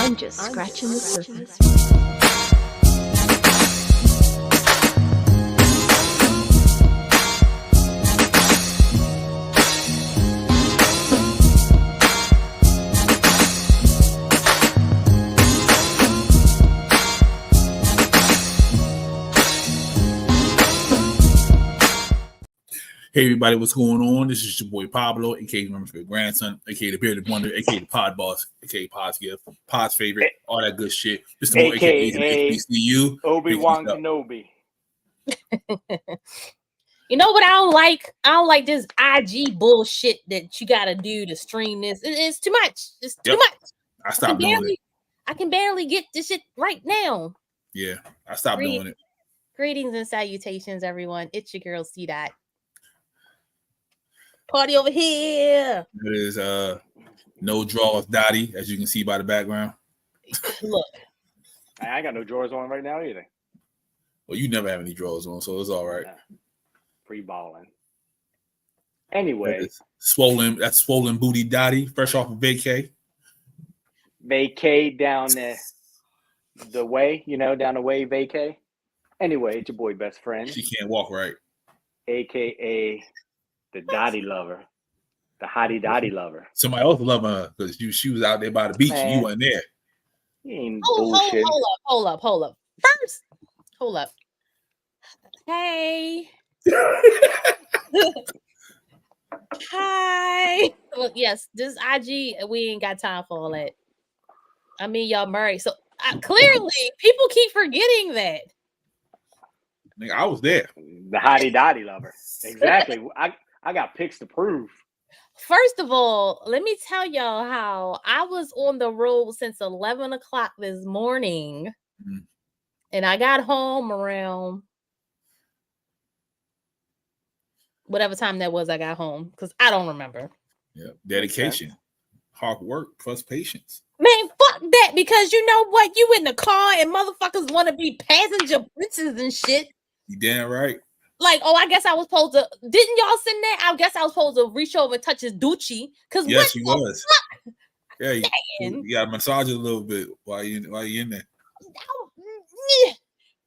I'm just scratching the surface. Hey everybody, what's going on? This is your boy Pablo, aka your grandson, aka the bearded wonder, aka the pod boss, aka Pod's gift, Pod's favorite, all that good shit. Mr. Moore, aka HBCU, Obi-Wan Kenobi. You know what I don't like? I don't like this IG bullshit that you gotta do to stream this. It's too much. It's too much. I stopped doing it. I can barely get this shit right now. Yeah, I stopped doing it. Greetings and salutations, everyone. It's your girl C Dot. Party over here. It is no draws Dottie, as you can see by the background. Look. I ain't got no drawers on right now either. Well, you never have any drawers on, so it's all right. Free balling. Anyway. That's swollen booty Dottie, fresh off of vacay. Vacay down the way, down the way, vacay. Anyway, it's your boy best friend. She can't walk right. AKA the Dottie lover. The hottie Dottie lover. Somebody else loving her because she was out there by the beach and you weren't there. Hold up. First, hold up. Hey. Hi. Well, yes, this IG, we ain't got time for all that. I mean, y'all married. So clearly, people keep forgetting that. Nigga, I was there. The hottie Dottie lover. Exactly. I got pics to prove. First of all, let me tell y'all how I was on the road since 11 o'clock this morning. Mm-hmm. And I got home around whatever time that was I got home. Because I don't remember. Yeah. Dedication. Hard work plus patience. Man, fuck that. Because you know what? You in the car and motherfuckers want to be passenger princes and shit. You damn right. Like, I guess I was supposed to. Didn't y'all send that? I guess I was supposed to reach over and touch his Doochie. Cause yes, you was. Fuck? Yeah, you got to massage it a little bit while you in there.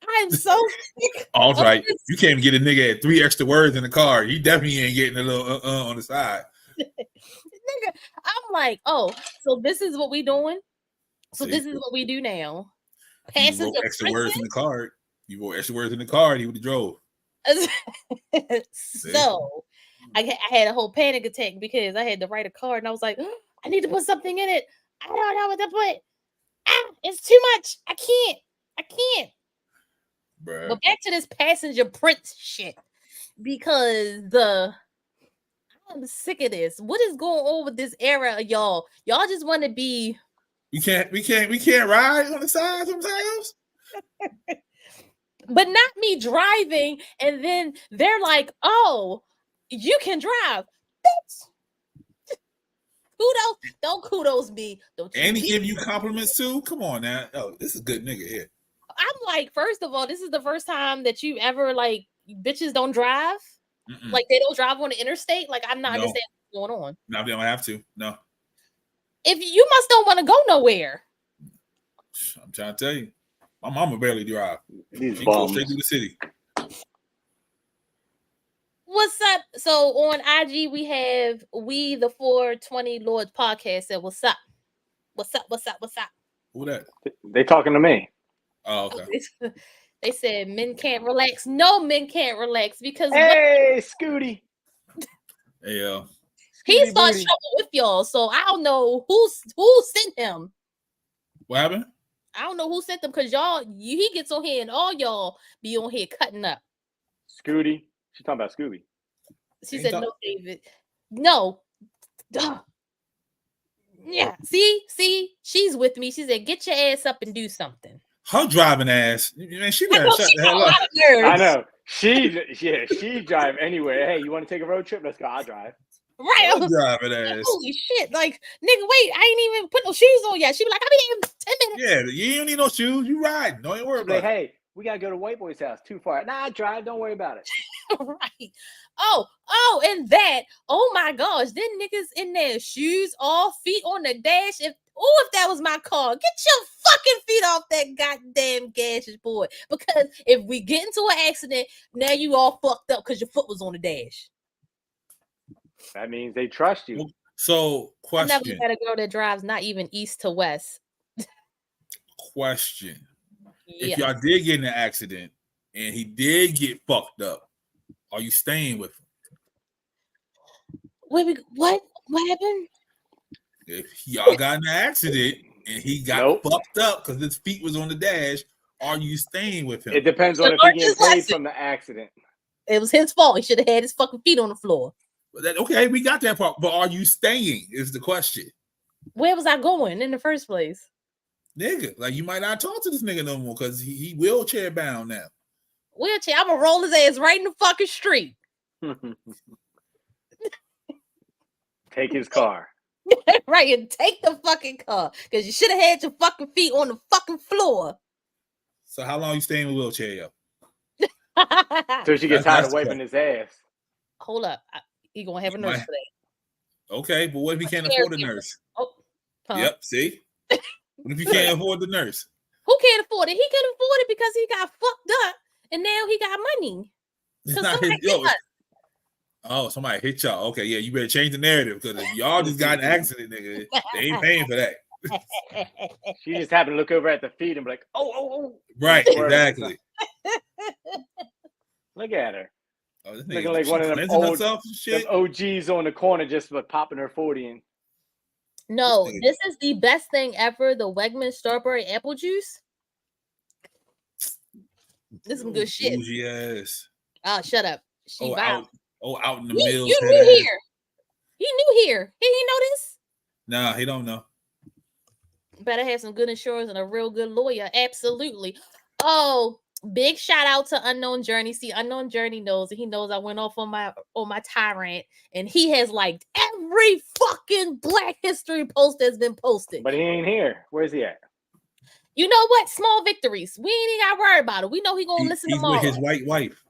I'm so sick. All right, you can't even get a nigga at 3 extra words in the car. He definitely ain't getting a little on the side. Nigga, I'm like, so this is what we doing. So this is what we do now. Passes you wrote extra words in the card. You wrote extra words in the card. He would have drove. So I had a whole panic attack because I had to write a card and I was like, I need to put something in it. I don't know what to put. It's too much. I can't. Bruh. But back to this passenger prince shit because I'm sick of this. What is going on with this era of y'all? Y'all just want to be. We can't ride on the side sometimes. But not me driving, and then they're like, "Oh, you can drive." Bitch. Kudos me. And he give you compliments too. Come on now. Oh, this is a good nigga here. I'm like, first of all, this is the first time that you ever like bitches don't drive. Mm-mm. Like they don't drive on the interstate. Like I'm not understanding what's going on. No, they don't have to. No. If you must don't want to go nowhere. I'm trying to tell you. My mama barely drive. She goes straight to the city. What's up? So on IG we have the 420 Lords podcast. Said what's up? Who that? They talking to me. Oh, okay. They said men can't relax. No, men can't relax because Scooty. Hey he starts trouble with y'all, so I don't know who sent him. What happened? I don't know who sent them because he gets on here and all y'all be on here cutting up. Scooty. She's talking about Scooby. She said, no, David. No. Duh. Yeah. See, she's with me. She said, get your ass up and do something. Her driving ass. Man, she better shut the hell up. I know. She drive anywhere. Hey, you want to take a road trip? Let's go. I'll drive. Right. Driving ass. Holy shit. Like, nigga, wait, I ain't even put no shoes on yet. She be like, I'll be there in 10 Yeah, minutes. you don't need no shoes. You ride. Don't even worry about it. Hey, we got to go to White Boy's house. Too far. Nah, I drive. Don't worry about it. Right. And that. Oh my gosh. Then niggas in their shoes, all feet on the dash. If that was my car, get your fucking feet off that goddamn dashboard. Because if we get into an accident, now you all fucked up because your foot was on the dash. That means they trust you. So, question. I never met a girl that drives not even east to west. Question. Yes. If y'all did get in an accident and he did get fucked up, are you staying with him? Wait, what happened? If y'all got in an accident and he got fucked up because his feet was on the dash, are you staying with him? It depends on if he getting paid from the accident. It was his fault. He should have had his fucking feet on the floor. Okay, we got that part. But are you staying is the question. Where was I going in the first place? Nigga, like you might not talk to this nigga no more because he wheelchair bound now. Wheelchair, I'm gonna roll his ass right in the fucking street. Take his car. Right, and take the fucking car. Because you should have had your fucking feet on the fucking floor. So how long you staying in the wheelchair, yo? So she gets tired of wiping his ass. Hold up. He gonna have a nurse for that. Okay, but what if he can't afford a nurse? Yep, see? What if you can't afford the nurse? Who can't afford it? He can afford it because he got fucked up and now he got money. Somebody hit y'all. Okay, yeah, you better change the narrative because if y'all just got an accident, nigga, they ain't paying for that. She just happened to look over at the feet and be like, oh. Right, exactly. Look at her. Oh, this looking like one of them OGs on the corner just popping her 40 in. No, this is the best thing ever. The Wegmans strawberry apple juice. This is some good shit. Yes. Oh, shut up. Out in the mills. You new here. He new here. He didn't know this? Nah, he don't know. Better have some good insurance and a real good lawyer. Absolutely. Oh, big shout out to Unknown Journey. See, Unknown Journey knows, and he knows I went off on my tyrant, and he has liked every fucking Black History post that's been posted. But he ain't here. Where's he at? You know what? Small victories. We ain't even got to worry about it. We know he gonna listen tomorrow. He's with his white wife.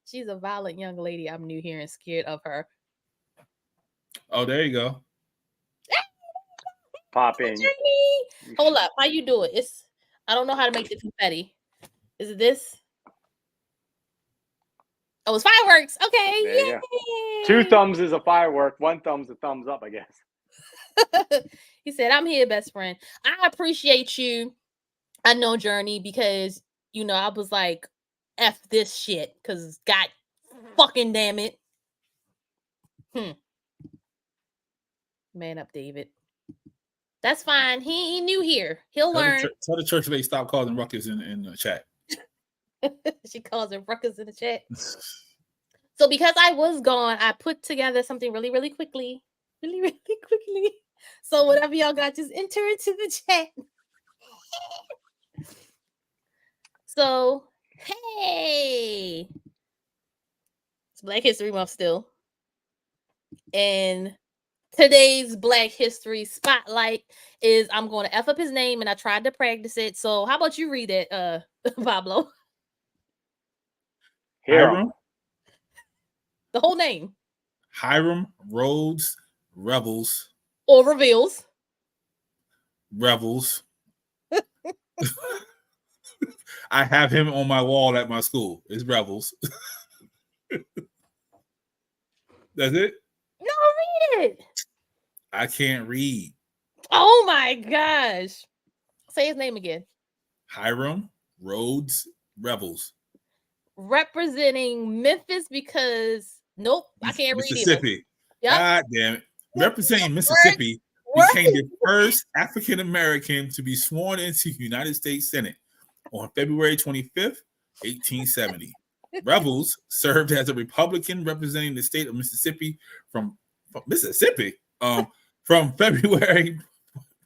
She's a violent young lady. I'm new here and scared of her. Oh, there you go. Pop in. Hold up. How you do it? I don't know how to make the confetti. Is it this? Oh, it's fireworks. Okay. There you go. 2 thumbs is a firework. 1 thumb's a thumbs up, I guess. He said, I'm here, best friend. I appreciate you, Unknown Journey, because, I was like, F this shit, because God fucking damn it. Man up, David. That's fine. He new here. He'll learn. Tell the church they stop calling ruckus in the chat. She calls it ruckus in the chat. So because I was gone, I put together something really, really quickly. Really, really quickly. So whatever y'all got, just enter into the chat. So, hey. It's Black History Month still. And today's Black History Spotlight is, I'm going to F up his name, and I tried to practice it. So how about you read it, Pablo? Hiram. The whole name. Hiram Rhodes Revels. Or reveals. Revels. I have him on my wall at my school. It's Revels. That's it? No, read it. I can't read. Oh my gosh. Say his name again. Hiram Rhodes Revels. Representing Memphis because I can't read Mississippi. Yep. God damn it. Representing Mississippi became the first African American to be sworn into the United States Senate on February 25th, 1870. Revels served as a Republican representing the state of Mississippi from Mississippi from February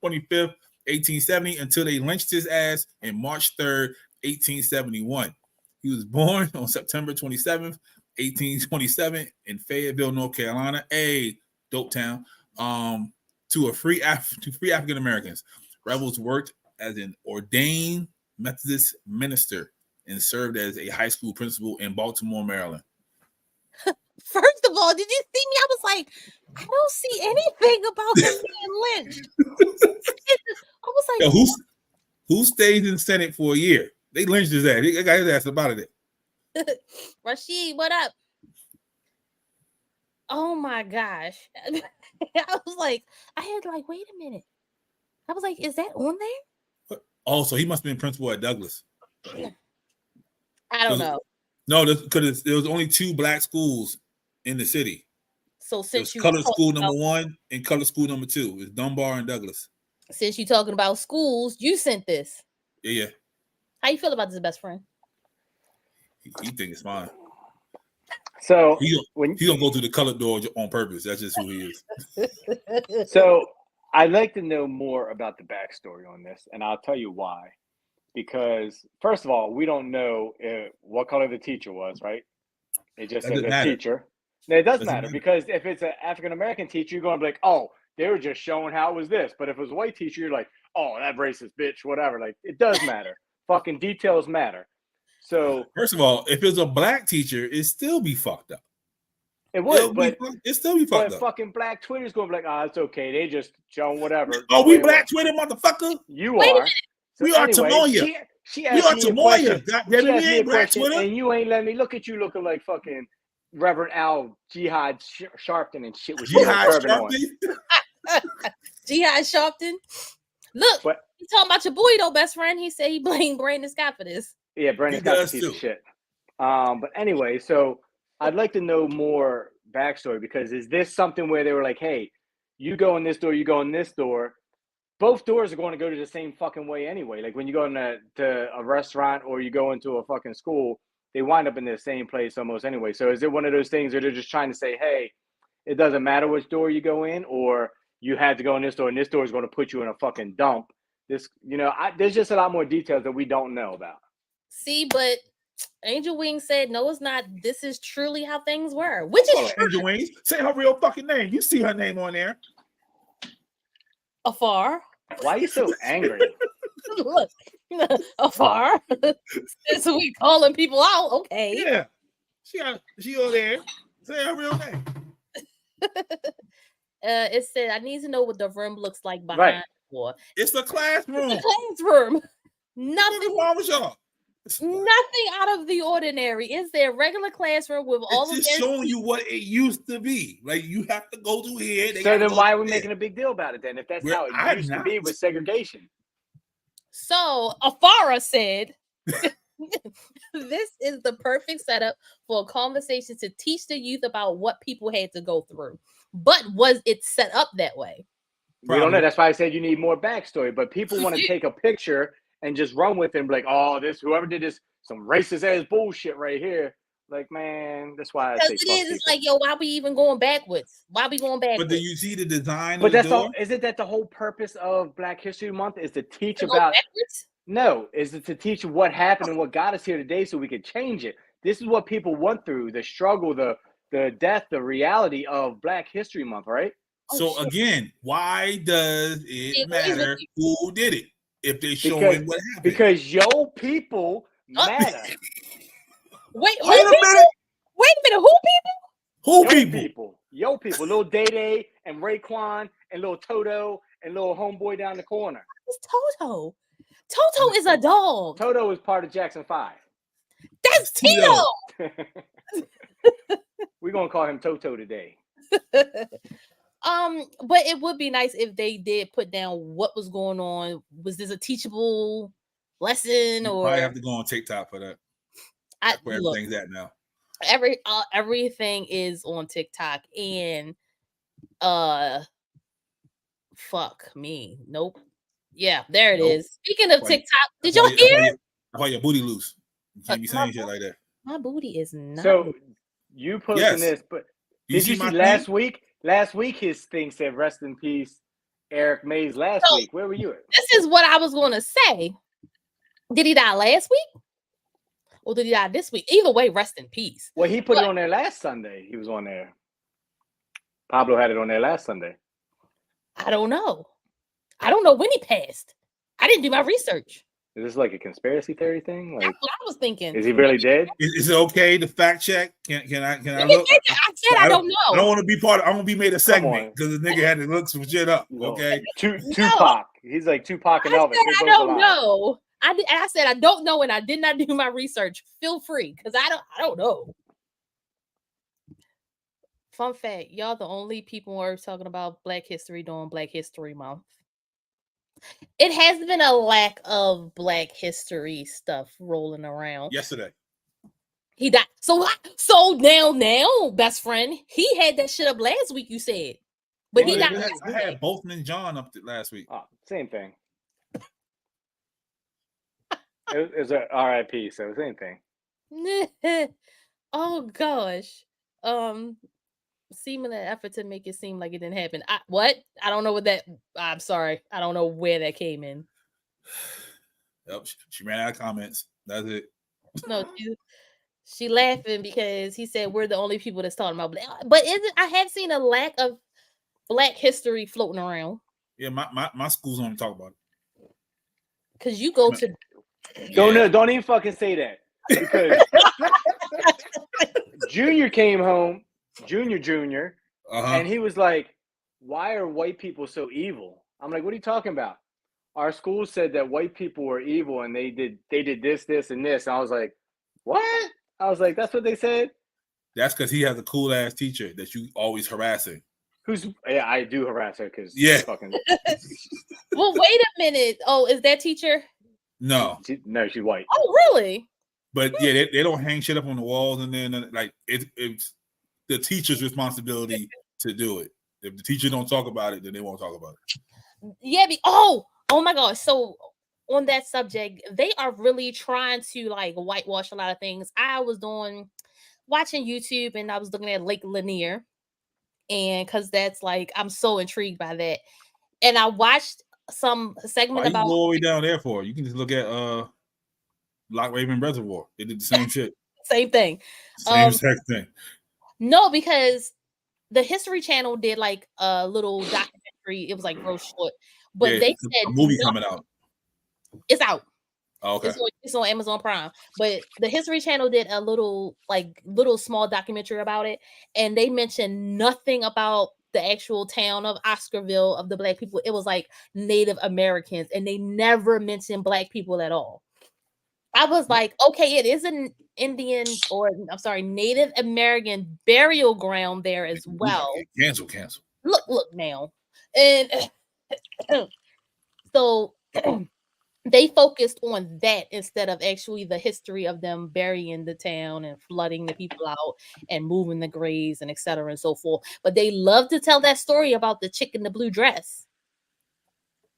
25th, 1870 until they lynched his ass in March 3rd, 1871. He was born on September 27th, 1827 in Fayetteville, North Carolina, a dope town, to free African Americans. Revels worked as an ordained Methodist minister and served as a high school principal in Baltimore, Maryland. First of all, did you see me? I was like, I don't see anything about him being lynched. I was like, Yo, who stays in the Senate for a year? They lynched his ass. They got his ass about it. Rashid, what up? Oh my gosh. I was like, I had like, wait a minute. I was like, is that on there? Oh, so he must have been principal at Douglas. I don't know. No, because there was only 2 black schools in the city. So since you colored school number 1 and colored school number 2 is Dunbar and Douglas. Since you're talking about schools, you sent this. Yeah. How you feel about this, best friend? He think it's fine. So he don't go through the colored door on purpose. That's just who he is. So I'd like to know more about the backstory on this, and I'll tell you why. Because first of all, we don't know what color the teacher was, right? It just says a teacher. No, it doesn't matter because if it's an African American teacher, you're going to be like, oh, they were just showing how it was this. But if it was a white teacher, you're like, oh, that racist bitch, whatever. Like, it does matter. Fucking details matter. So first of all, if it was a black teacher, it'd still be fucked up. It would, but it'd still be fucked up. Fucking black Twitter's going to be like, oh, it's okay. They just showing whatever. Oh, we black Twitter, motherfucker? You are. So we are TMOIA. She asked me a question. We ain't black Twitter. And you ain't letting me look at you looking like fucking Reverend Al Jihad Sharpton and shit with Jihad Sharpton. Jihad Sharpton. Look, he's talking about your boy though, best friend. He said he blamed Brandon Scott for this. Yeah, Brandon Scott's a piece of shit. But anyway, so I'd like to know more backstory because is this something where they were like, hey, you go in this door, you go in this door. Both doors are going to go to the same fucking way anyway. Like when you go to a restaurant or you go into a fucking school, they wind up in the same place almost anyway. So is it one of those things where they're just trying to say, hey, it doesn't matter which door you go in, or you had to go in this door and this door is going to put you in a fucking dump? This, there's just a lot more details that we don't know about. See, but Angel Wings said, no, it's not. This is truly how things were. Which is Angel Wings. Say her real fucking name. You see her name on there. Afar. Why are you so angry? Look, Afar. Since we calling people out, okay. Yeah. She over there. Say her real name. It said, I need to know what the room looks like behind the door. It's a classroom. It's a classroom. Nothing wrong with y'all. Nothing out of the ordinary. It's their regular classroom with all of this. Showing you what it used to be. Like you have to go through here. So then why are we making a big deal about it then? If that's how it used to be with segregation. So Afara said, this is the perfect setup for a conversation to teach the youth about what people had to go through. But was it set up that way? We don't know. That's why I said you need more backstory. But people want to take a picture and just run with it and be like, oh, whoever did this, some racist ass bullshit right here. Like, man, that's why I say it's like, yo, why we even going backwards? Why we going backwards? But do you see the design but of that's the door? all, isn't that the whole purpose of Black History Month is to teach about is it to teach what happened and what got us here today so we could change it. This is what people went through, the struggle, the death, the reality of Black History Month, right? So again, why does it matter who did it if they're showing what happened? Because yo people matter. Wait a minute. Who people? Yo people. Little Day and Raekwon and little Toto and little homeboy down the corner. Who's Toto? Toto is a dog. Toto is part of Jackson 5. That's Tito. We're gonna call him Toto today. But it would be nice if they did put down what was going on. Was this a teachable lesson, or I have to go on TikTok for that? That's where everything's at now. Everything is on TikTok, and fuck me. Nope. Yeah, there it is. Speaking of TikTok, did y'all hear? I call your booty loose. You can't be saying shit like that. My booty is not. So you posting this, but did you see last week? Last week, his thing said, rest in peace, Eric Mays last week. Where were you at? This is what I was going to say. Did he die last week? Or did he die this week? Either way, rest in peace. Well, he put it on there last Sunday. He was on there. Pablo had it on there last Sunday. I don't know. I don't know when he passed. I didn't do my research. Is this like a conspiracy theory thing? Like, that's what I was thinking. is he really dead? Is it okay to fact check? Can I look? I said I don't know. I don't want to be part of. I want to be made a segment on. because the nigga had to look some shit up. Okay, Tupac. He's like Tupac and I Elvis. said They're I both don't alive. know. I said I don't know, and I did not do my research. Feel free, because I don't know. Fun fact, y'all the only people who are talking about Black History during Black History Month. It has been a lack of Black History stuff rolling around. yesterday. He died. So now, best friend, he had that shit up last week, you said. But he died. I had Bolton and John up last week. Oh, same thing. it was a RIP, so same thing. Oh gosh. Seeming an effort to make it seem like it didn't happen. What? I don't know what that. I'm sorry. I don't know where that came in. Yep, she ran out of comments. That's it. No, she laughing because he said we're the only people that's talking about Black. But I have seen a lack of Black history floating around. Yeah, my school's only talk about it. Because you go to. Don't even fucking say that. Because Junior came home, Junior, and he was like, "Why are white people so evil?" I'm like, "What are you talking about?" Our school said that white people were evil and they did this, and this. And I was like, "What?" I was like, "That's what they said." That's because he has a cool ass teacher that you always harassing. Yeah, I do harass her because fucking. Well, wait a minute. Oh, is that teacher? No, she's white. Oh, really? But yeah, they don't hang shit up on the walls, and then like it's the teacher's responsibility to do it. If the teacher don't talk about it, then they won't talk about it. Yeah. Oh my gosh. So on that subject, they are really trying to like whitewash a lot of things. I was watching YouTube and I was looking at Lake Lanier, and because that's like I'm so intrigued by that, and I watched some segment about. You go all the way down there for? You can just look at Lock Raven Reservoir. They did the same shit. Same thing. Same exact thing. No, because the History Channel did like a little documentary. It was like real short, but they said a movie coming out. It's out. Oh, okay. It's on Amazon Prime. But the History Channel did a little small documentary about it, and they mentioned nothing about the actual town of Oscarville of the Black people. It was like Native Americans, and they never mentioned Black people at all. I was like, okay, it is an Native American burial ground there as well. Cancel. Look now. And so they focused on that instead of actually the history of them burying the town and flooding the people out and moving the graves and etc. and so forth. But they love to tell that story about the chick in the blue dress.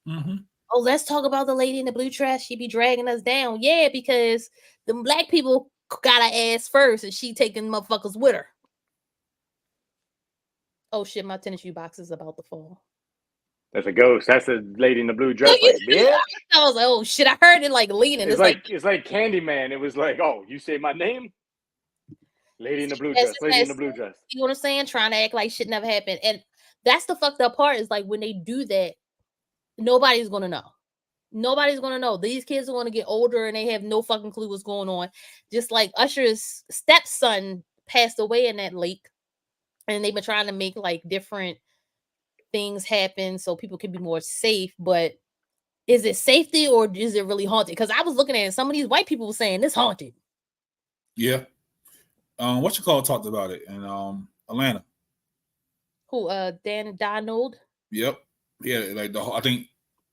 Mm-hmm. Oh, let's talk about the lady in the blue dress. She be dragging us down. Yeah, because the Black people got her ass first and she taking motherfuckers with her. Oh shit, my tennis shoe box is about to fall. That's a ghost. That's the lady in the blue dress. Like, bitch. I was like, oh shit, I heard it like leaning. It's like Candyman. It was like, oh, you say my name? Lady in the blue dress. Lady in the blue dress. You know what I'm saying? Trying to act like shit never happened. And that's the fucked up part is like when they do that, nobody's gonna know. Nobody's gonna know. These kids are gonna get older and they have no fucking clue what's going on. Just like Usher's stepson passed away in that lake, and they've been trying to make like different things happen so people can be more safe. But is it safety or is it really haunted? Because I was looking at it, some of these white people were saying it's haunted. Yeah. What you call talked about it in Atlanta. Who? Dan Donald. Yep. Yeah, like I think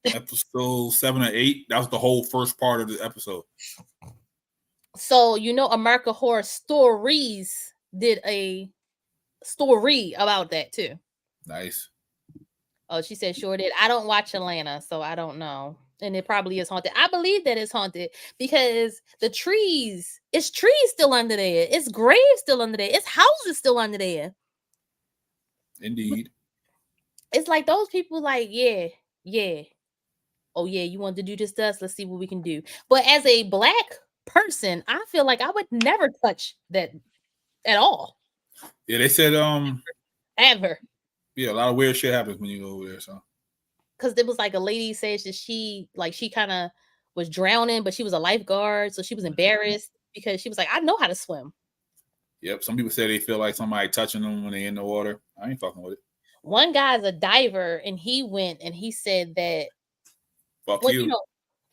episode 7 or 8. That was the whole first part of the episode. So America Horror Stories did a story about that too. Nice. Oh, she said sure did. I don't watch Atlanta, so I don't know. And it probably is haunted. I believe that it's haunted because it's trees still under there. It's graves still under there. It's houses still under there. Indeed. It's like those people like, yeah. Oh, yeah, you want to do this to us? Let's see what we can do. But as a Black person, I feel like I would never touch that at all. Yeah, they said ever. Yeah, a lot of weird shit happens when you go over there. So because there was like a lady says that she kind of was drowning, but she was a lifeguard, so she was embarrassed because she was like, I know how to swim. Yep. Some people say they feel like somebody touching them when they're in the water. I ain't fucking with it. One guy's a diver, and he went and he said that. Fuck Well, you. you know,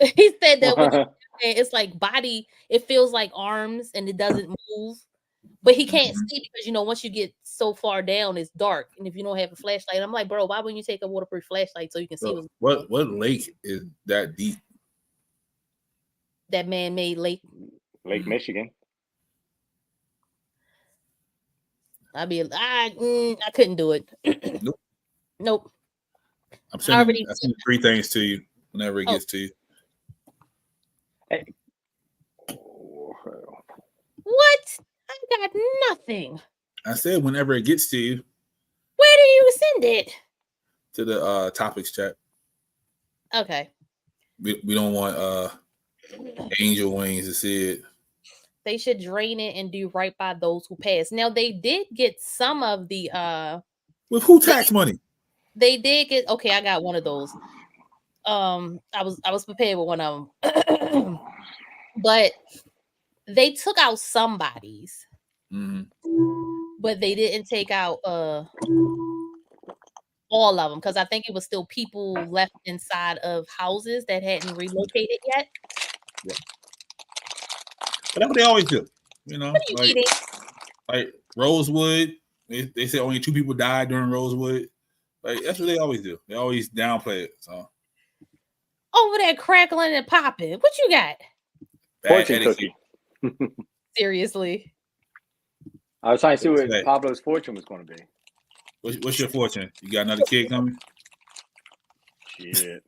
he said that when it's like body, it feels like arms and it doesn't move, but he can't see because once you get so far down, it's dark, and if you don't have a flashlight, I'm like, bro, why wouldn't you take a waterproof flashlight so you can see what lake is that deep? That man-made lake, Lake Michigan. I couldn't do it. Nope. I'm sending 3 things to you whenever it gets to you. Hey. What? I got nothing. I said whenever it gets to you. Where do you send it? To the topics chat. Okay. We don't want angel wings to see it. They should drain it and do right by those who pass. Now they did get some of the with who tax money? They did get okay. I got one of those. I was prepared with one of them, but they took out somebody's, but they didn't take out all of them because I think it was still people left inside of houses that hadn't relocated yet. Yeah. But that's what they always do, like Rosewood. They say only 2 people died during Rosewood. Like that's what they always do. They always downplay it. So over there crackling and popping. What you got? Fortune cookie. Seriously. I was trying to see what Pablo's fortune was going to be. What's your fortune? You got another kid coming? Shit.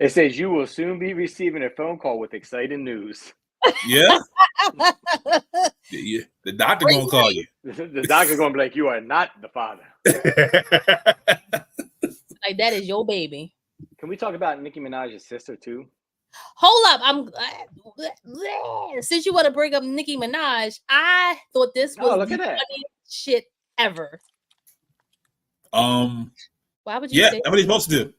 It says you will soon be receiving a phone call with exciting news. Yeah. The doctor gonna call you. The doctor's gonna be like, you are not the father. Like that is your baby. Can we talk about Nicki Minaj's sister too? Hold up, since you want to bring up Nicki Minaj, I thought this was the funniest shit ever. Why would you? Yeah, that's what he's supposed to do.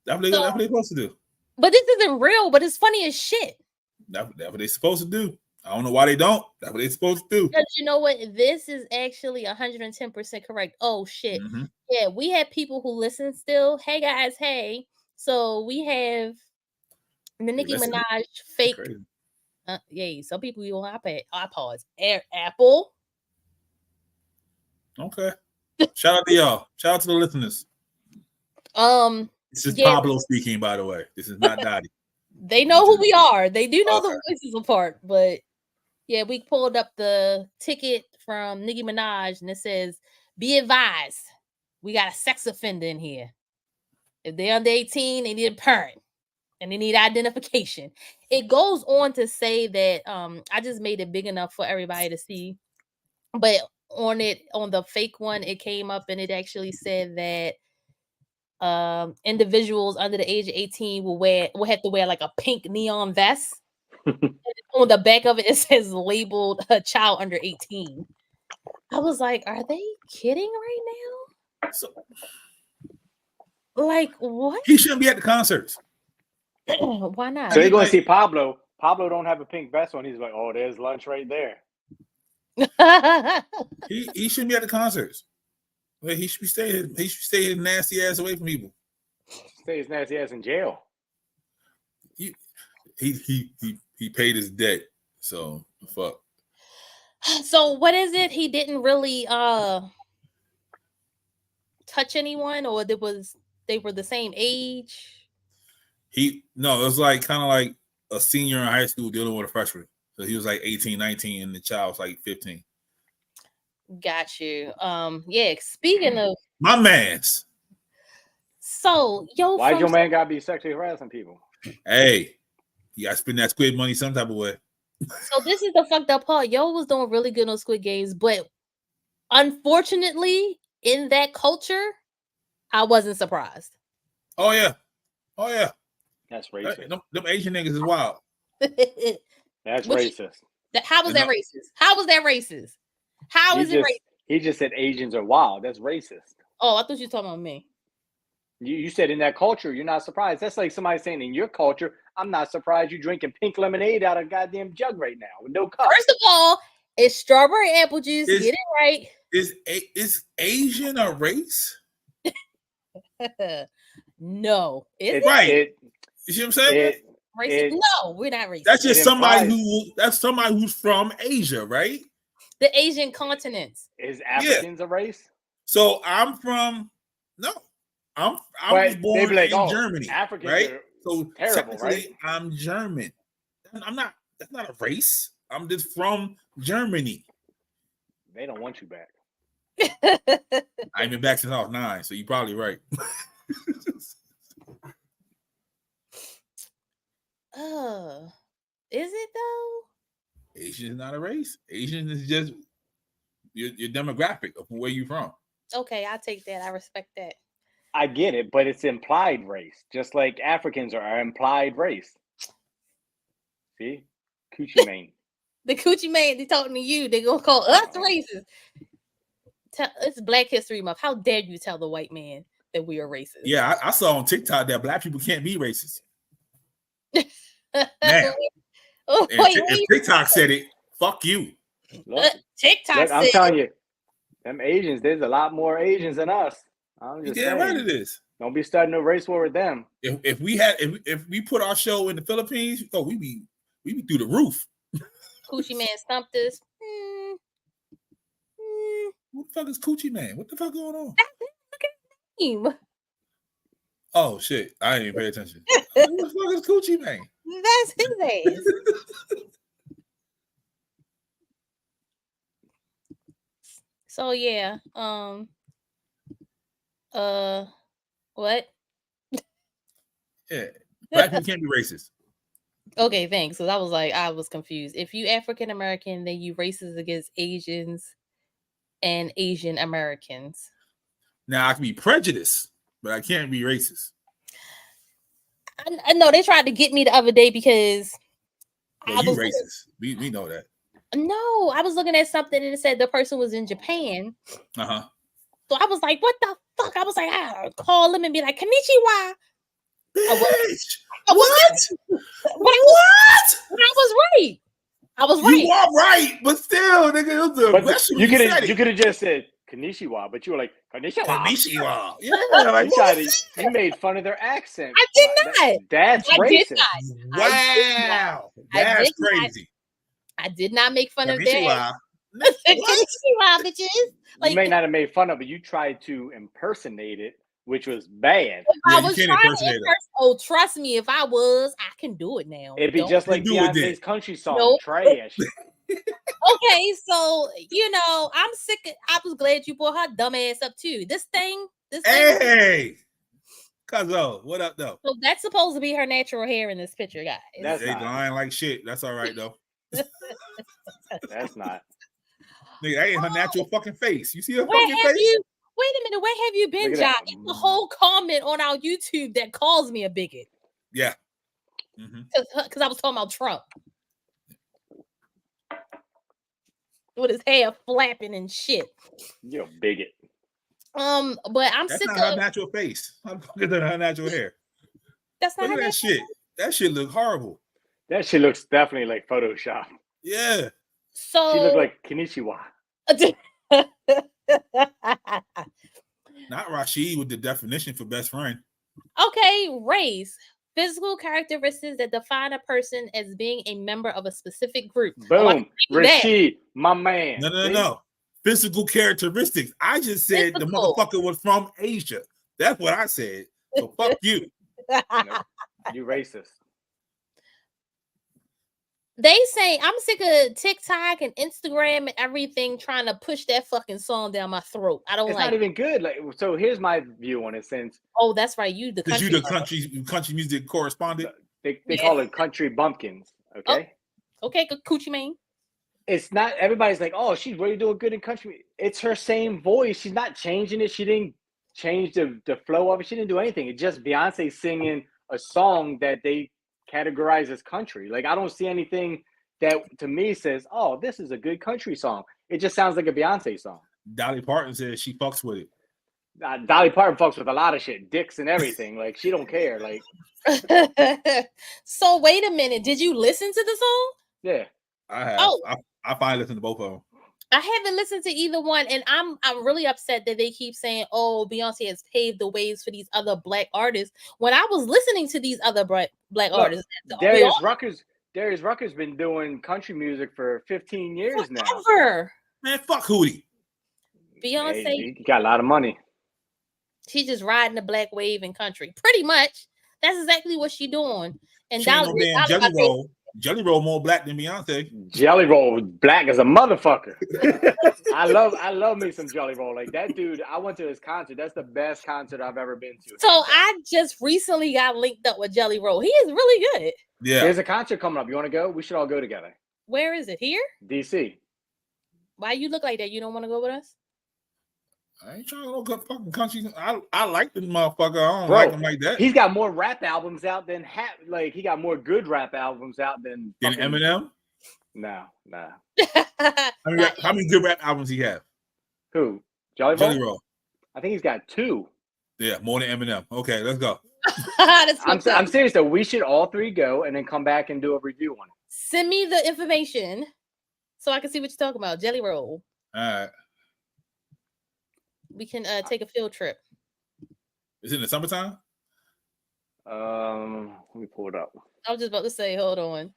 That's what they're supposed to do. But this isn't real. But it's funny as shit. That's what they're supposed to do. I don't know why they don't. That's what they're supposed to do. Because you know what? This is actually 110% correct. Oh shit. Yeah, we have people who listen still. Hey guys, hey. So we have the Nicki Minaj fake. Some people use iPods. Apple. Okay. Shout out to y'all. Shout out to the listeners. This is Pablo speaking, by the way. This is not Dottie. They know who we are. They do know the voices apart, but yeah, we pulled up the ticket from Nicki Minaj and it says, be advised, we got a sex offender in here. If they're under 18, they need a parent and they need identification. It goes on to say that I just made it big enough for everybody to see, but on the fake one, it came up and it actually said that individuals under the age of 18 will have to wear like a pink neon vest. On the back of it says labeled a child under 18. I was like, are they kidding right now? Like what? He shouldn't be at the concerts. Why not? So you're going to see Pablo. Pablo don't have a pink vest on. He's like, oh, there's lunch right there. He shouldn't be at the concerts. Well, he should be staying. He should stay his nasty ass away from people. Stay his nasty ass in jail. He paid his debt. So fuck. So what is it? He didn't really touch anyone, or they were the same age. It was like kind of like a senior in high school dealing with a freshman. So he was like 18, 19, and the child was like 15. Got you. Yeah. Speaking of my man's. So why your man gotta be sexually harassing people? Hey, you gotta spend that squid money some type of way. So this is the fucked up part. Yo was doing really good on Squid Games, but unfortunately, in that culture, I wasn't surprised. Oh yeah. That's racist. Them Asian niggas is wild. That's racist. How was that racist? How was that racist? How is it racist? He just said Asians are wild. That's racist. Oh, I thought you were talking about me. You said in that culture, you're not surprised. That's like somebody saying in your culture, I'm not surprised you drinking pink lemonade out of a goddamn jug right now with no cup. First of all, it's strawberry apple juice. Get it right. Is Asian a race? No. Is it? You see what I'm saying? No, we're not racist. That's just somebody who's from Asia, right? The Asian continents. Is Africans a race? So I'm from I was born in Germany, Africans right? are So terrible, right? I'm German. I'm not. That's not a race. I'm just from Germany. They don't want you back. I ain't been back since I was 9, so you're probably right. Is it though? Asian is not a race. Asian is just your demographic of where you from. Okay, I'll take that. I respect that. I get it, but it's implied race, just like Africans are implied race. See, Coochie Mane. The Coochie Mane, they talking to you. They gonna call us racist. It's Black History Month. How dare you tell the white man that we are racist? Yeah, I saw on TikTok that black people can't be racist. Now, if TikTok said it, fuck you. Look, TikTok I'm telling you, them Asians, there's a lot more Asians than us. I'm just saying. Right, it is. Don't be starting a race war with them. If we put our show in the Philippines, we be through the roof. Coochie Man stumped us. What the fuck is Coochie Man? What the fuck going on? Look at him. Oh shit! I didn't even pay attention. What the fuck is Coochie Man? That's his ass. So yeah, what? Yeah, black people can't be racist. Okay, thanks. So I was confused. If you African American, then you racist against Asians and Asian Americans. Now I can be prejudiced, but I can't be racist. I know they tried to get me the other day because I was racist. We know that. No, I was looking at something and it said the person was in Japan. Uh-huh. So I was like, what the fuck? I was like, I call him and be like, Konnichiwa. Bitch. What? I was right. You are right, but still, nigga, you could have just said Konnichiwa, but you were like Konnichiwa. Konnichiwa. Yeah, you made fun of their accent. I did not. That's racist. Wow, that's crazy. I did not make fun of that. Konnichiwa, bitches. You may not have made fun of it. You tried to impersonate it, which was bad. I was trying to impersonate. Oh, trust me, if I was, I can do it now. It'd be just like Beyonce's country song, trash. Okay, so I'm sick. I was glad you brought her dumb ass up too. This thing. Hey, Cuzzo, what up though? So that's supposed to be her natural hair in this picture, guys. That's lying like shit. That's all right though. That's not. Nigga, that ain't her natural fucking face. You see her fucking face? Wait a minute. Where have you been, John? It's the whole comment on our YouTube that calls me a bigot. Yeah. Because I was talking about Trump. With his hair flapping and shit. You're a bigot. But I'm sick of her natural face. I'm looking at her natural hair. That's not Look at that shit. That shit look horrible. That shit looks definitely like Photoshop. Yeah. So she looked like Konnichiwa. Not Rashid with the definition for best friend. Okay, race. Physical characteristics that define a person as being a member of a specific group. Boom. Rashid, my man. No. Physical characteristics. I just said the motherfucker was from Asia. That's what I said. So fuck you. No, you racist. They say I'm sick of TikTok and Instagram and everything trying to push that fucking song down my throat. I don't it's like not even good. Like, so here's my view on it. Since that's right, you the country music correspondent. They call it country bumpkins. Okay. Okay, Coochie Mane. It's not everybody's like, oh, she's really doing good in country. It's her same voice. She's not changing it. She didn't change the flow of it. She didn't do anything. It's just Beyonce singing a song that they categorize as country. Like, I don't see anything that to me says, oh, this is a good country song. It just sounds like a Beyonce song. Dolly Parton says she fucks with it. Dolly Parton fucks with a lot of shit, dicks and everything. Like she don't care. Like. So wait a minute. Did you listen to the song? Yeah, I have. Oh. I finally listened to both of them. I haven't listened to either one, and I'm really upset that they keep saying, "Oh, Beyonce has paved the ways for these other black artists." When I was listening to these other black artists, Darius Rucker's been doing country music for 15 years now. Man, fuck Hootie. Beyonce, he got a lot of money. She's just riding the black wave in country, pretty much. That's exactly what she's doing. And she ain't no damn Jelly Roll. Jelly Roll more black than Beyonce. Jelly Roll black as a motherfucker. I love me some Jelly Roll. Like that dude, I went to his concert. That's the best concert I've ever been to. So I just recently got linked up with Jelly Roll. He is really good. Yeah. There's a concert coming up. You want to go? We should all go together. Where is it? Here? DC. Why you look like that? You don't want to go with us? I ain't trying to go fucking country. I like the motherfucker. I don't like him like that. He's got more rap albums out than he got more good rap albums out than Eminem. No. How many good rap albums he have? Who? Jelly Roll? I think he's got 2. Yeah, more than Eminem. Okay, let's go. I'm serious though. We should all 3 go and then come back and do a review on it. Send me the information so I can see what you're talking about. Jelly Roll. All right. We can take a field trip. Is it in the summertime? Let me pull it up. I was just about to say, hold on.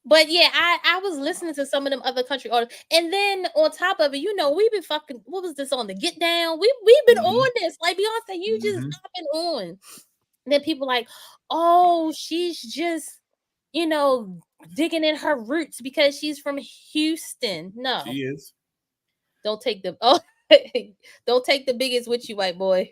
But yeah, I was listening to some of them other country artists, and then on top of it, we've been fucking. What was this on the Get Down? We've been on this, like Beyonce. You just have been on. And then people like, oh, she's just, digging in her roots because she's from Houston. No, she is. Don't take the don't take the biggest with you, white boy.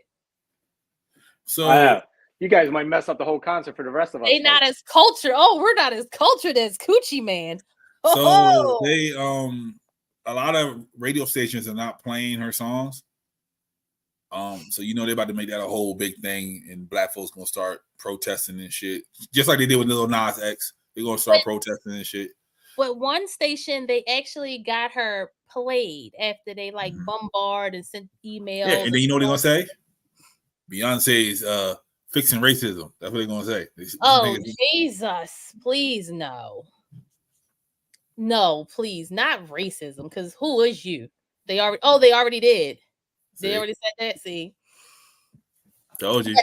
So you guys might mess up the whole concert for the rest of us. They not as cultured. Oh, we're not as cultured as Coochie Man. So they a lot of radio stations are not playing her songs. So they're about to make that a whole big thing, and black folks gonna start protesting and shit, just like they did with Lil Nas X. They're gonna start protesting and shit. But one station, they actually got her played after they bombard and sent emails. Yeah, and then you know what they're gonna say? Beyonce's fixing racism. That's what they're gonna say. Oh Jesus! Please no, please not racism. Because who is you? They already did. See? They already said that. See, told you.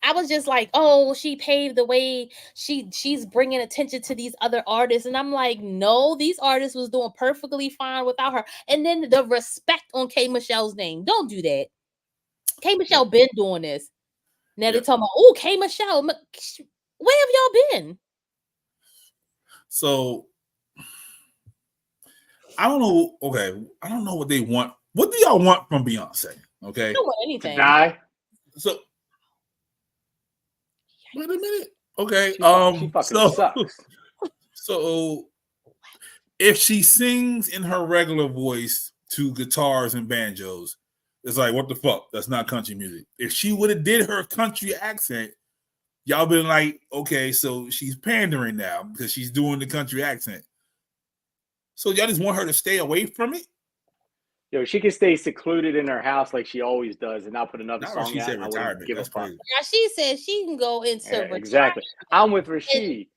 I was just like, oh, she paved the way. She's bringing attention to these other artists. And I'm like, no, these artists was doing perfectly fine without her. And then the respect on K. Michelle's name. Don't do that. K. Michelle been doing this. Now they're talking about, oh, K. Michelle. Where have y'all been? So, I don't know. Okay. I don't know what they want. What do y'all want from Beyonce? Okay. I don't want anything. To die. So, wait a minute. Okay. She fucking sucks. So if she sings in her regular voice to guitars and banjos, it's like, what the fuck? That's not country music. If she would have did her country accent, y'all been like, okay, so she's pandering now because she's doing the country accent. So y'all just want her to stay away from it? Yo, she can stay secluded in her house like she always does, and not put another Not song she out. said retirement. Give a fuck. Yeah, she said she can go into retirement. Exactly. I'm with Rashid.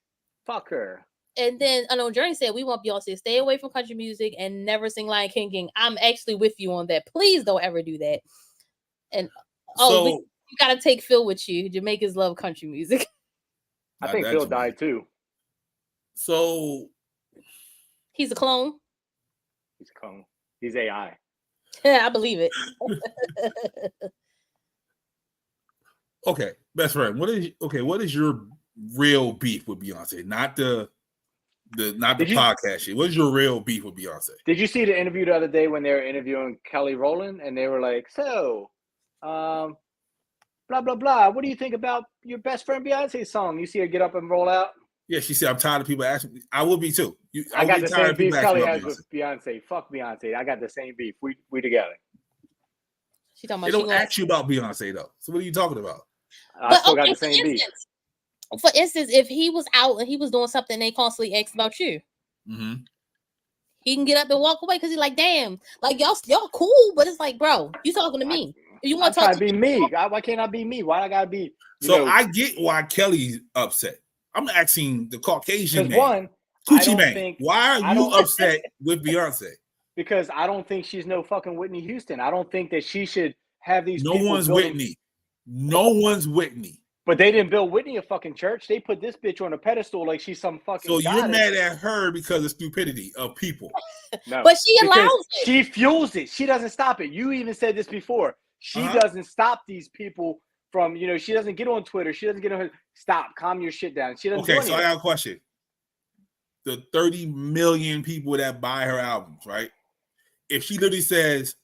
Fuck her. And then I know Journey said we want Beyonce to stay away from country music and never sing Lion King. I'm actually with you on that. Please don't ever do that. And you gotta take Phil with you. Jamaicans love country music. I think Phil died too. So he's a clone. He's a clone. He's AI. Yeah, I believe it. Okay, best friend. What is your real beef with Beyonce? Not the podcast shit. What is your real beef with Beyonce? Did you see the interview the other day when they were interviewing Kelly Rowland and they were like, so, blah blah blah. What do you think about your best friend Beyonce's song? You see her get up and roll out? Yeah, she said, I'm tired of people asking me. I will be too. I got the same beef Kelly has with Beyonce. Fuck Beyonce. I got the same beef. We together. She talking about they don't ask you about Beyonce though. So what are you talking about? I still got the same beef. For instance, if he was out and he was doing something, they constantly asked about you. Mm-hmm. He can get up and walk away because he's like, damn, like y'all cool, but it's like, bro, you talking to me. You want I'm trying to to be me. Why can't I be me? Why I gotta be? I get why Kelly's upset. I'm asking the Caucasian man. One, Coochie man, why are you upset with Beyonce? Because I don't think she's no fucking Whitney Houston. I don't think that she should have these people. No one's Whitney. No one's Whitney. But they didn't build Whitney a fucking church. They put this bitch on a pedestal like she's some fucking So goddess. You're mad at her because of stupidity of people. No, but she allows it. She fuels it. She doesn't stop it. You even said this before. She doesn't stop these people from, she doesn't get on Twitter. She doesn't get on. Stop. Calm your shit down. She doesn't. Okay, so I got a question. The 30 million people that buy her albums, right? If she literally says,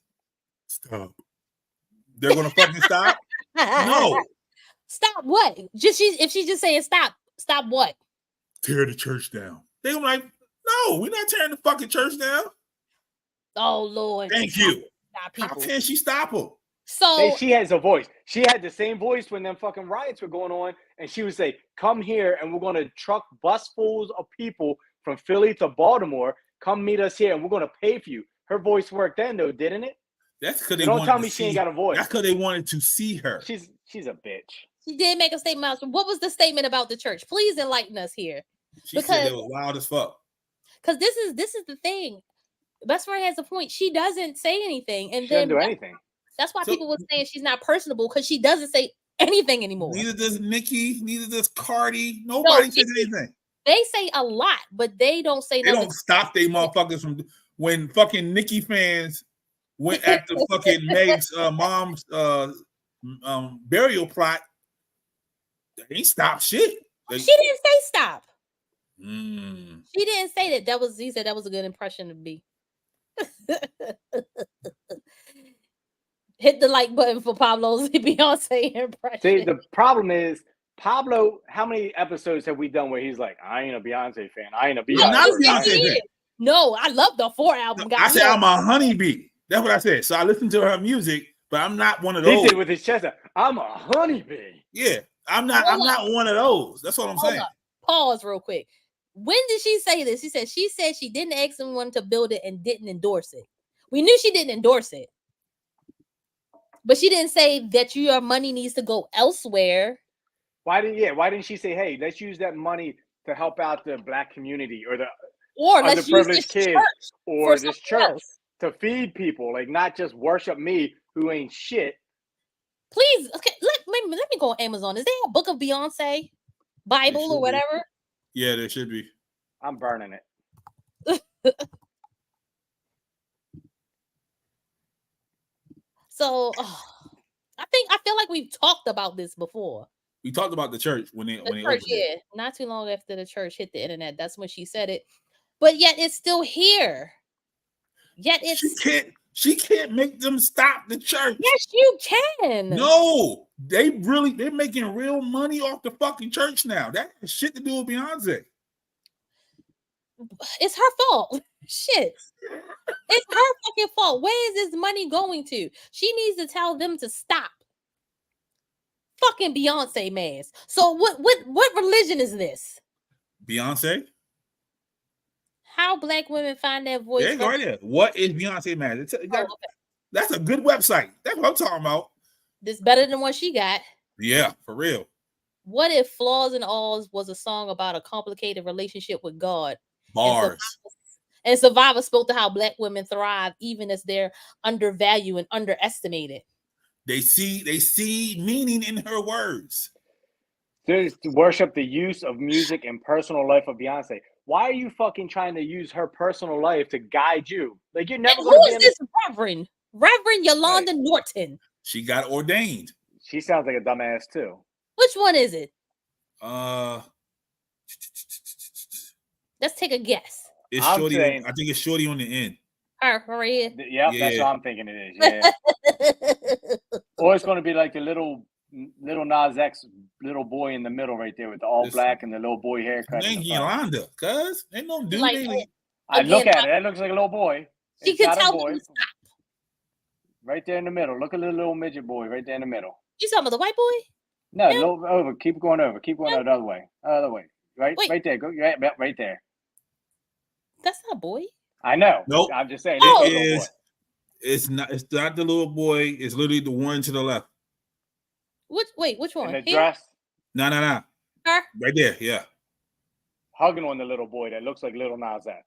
stop, they're going to fucking stop? No. Stop what? If she's just saying stop what? Tear the church down. They're like, no, we're not tearing the fucking church down. Oh, Lord. Thank you. How can she stop her? So she has a voice. She had the same voice when them fucking riots were going on, and she would say, come here and we're going to truck busfuls of people from Philly to Baltimore. Come meet us here and we're going to pay for you. Her voice worked then, though, didn't it? That's because they don't tell me she ain't got a voice. That's because they wanted to see her. She's a bitch. She did make a statement. What was the statement about the church? Please enlighten us here. She said it was wild as fuck. Because this is the thing. Best friend has a point. She doesn't say anything, and she doesn't do anything. That's why people were saying she's not personable because she doesn't say anything anymore. Neither does Nicki. Neither does Cardi. Nobody says anything. They say a lot, but they don't say. They don't stop they motherfuckers from when fucking Nicki fans went after fucking Meg's mom's burial plot. They ain't stop shit. She didn't say stop. Mm. She didn't say that. He said that was a good impression to be. Hit the like button for Pablo's Beyonce impression. See, the problem is Pablo. How many episodes have we done where he's like, "I ain't a Beyonce fan. I ain't a Beyonce." I'm not a Beyonce fan. No, I love the 4 album. I said I'm a honeybee. That's what I said. So I listen to her music, but I'm not one of those. He said with his chest out, I'm a honeybee. Yeah, I'm not one of those. That's what I'm saying. Pause real quick. When did she say this? She said she didn't ask anyone to build it and didn't endorse it. We knew she didn't endorse it. But she didn't say that your money needs to go elsewhere. Why didn't she say, hey, let's use that money to help out the Black community or the underprivileged kids or this church to feed people, like not just worship me who ain't shit. Please, okay, let me go on Amazon. Is there a book of Beyonce, Bible or whatever? Yeah, there should be. I'm burning it. So I feel like we've talked about this before. We talked about the church when they church, yeah, not too long after the church hit the internet. That's when she said it. But yet it's still here. Yet it's she can't make them stop the church. Yes, you can. No, they're making real money off the fucking church now. That has shit to do with Beyonce. It's her fault. Shit. It's her fucking fault. Where is this money going to? She needs to tell them to stop. Fucking Beyonce mask. So what religion is this? Beyonce? How Black women find their voice. Yeah, right there. What is Beyonce mask? That's a good website. That's what I'm talking about. This better than what she got. Yeah, for real. What if Flaws and Alls was a song about a complicated relationship with God? Bars. And Survivor spoke to how Black women thrive even as they're undervalued and underestimated. They see meaning in her words. To worship the use of music and personal life of Beyonce. Why are you fucking trying to use her personal life to guide you? Like you're never going to be. Who is this Reverend? Reverend Yolanda Norton. She got ordained. She sounds like a dumbass too. Which one is it? Let's take a guess. It's Shorty. I think it's Shorty on the end. Her right here. Yep, that's what I'm thinking it is. Yeah. Or it's going to be like the little Nas X little boy in the middle right there with the all black and the little boy haircut. Ain't Yolanda, cuz ain't no dude. Like, I look at it. That looks like a little boy. She can tell him to stop. Right there in the middle. Look at the little midget boy right there in the middle. You talking about the white boy? No, no, over. Keep going over. Keep going the other way. Other way. Right there. Go right there. That's not a boy. I know. Nope. I'm just saying. It's not the little boy. It's literally the one to the left. Which one? In the dress? No. Her? Right there, yeah. Hugging on the little boy that looks like Little Nas X.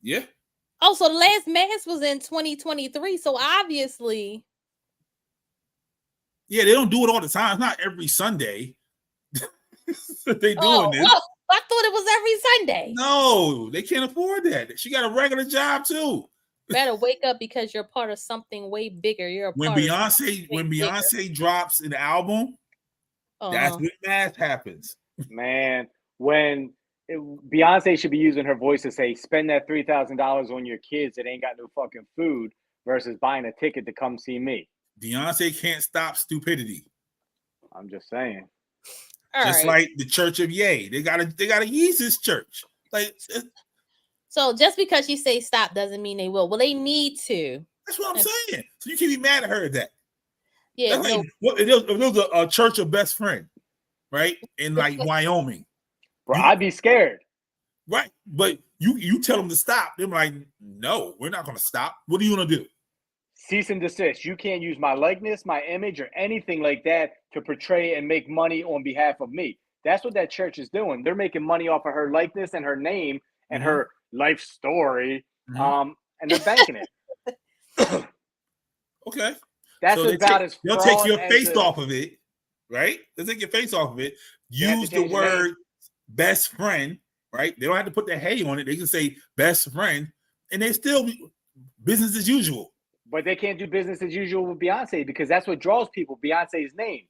Yeah. Oh, so the last mass was in 2023. So obviously. Yeah, they don't do it all the time. It's not every Sunday. They doing this. Well, I thought it was every Sunday. No, they can't afford that. She got a regular job too. Better wake up because you're part of something way bigger. You're a when part Beyonce drops an album, that's when math happens. Man, Beyonce should be using her voice to say, spend that $3,000 on your kids that ain't got no fucking food versus buying a ticket to come see me. Beyonce can't stop stupidity. I'm just saying. Like the Church of Yay. They got a Yeezus church. Like, so just because she say stop doesn't mean they will. Well, they need to. That's what I'm saying. So you can't be mad at her at that. Yeah. That's like, if there was a church of best friend, right? In like Wyoming. Bro, I'd be scared. Right. But you tell them to stop. They're like, no, we're not gonna stop. What are you gonna do? Cease and desist. You can't use my likeness, my image, or anything like that to portray and make money on behalf of me. That's what that church is doing. They're making money off of her likeness and her name and her life story. And they're banking it. Okay. That's so about as they'll take your face off of it, right? They'll take your face off of it. Use the word best friend, right? They don't have to put the hey on it. They can say best friend, and they still business as usual. But they can't do business as usual with Beyonce because that's what draws people, Beyonce's name,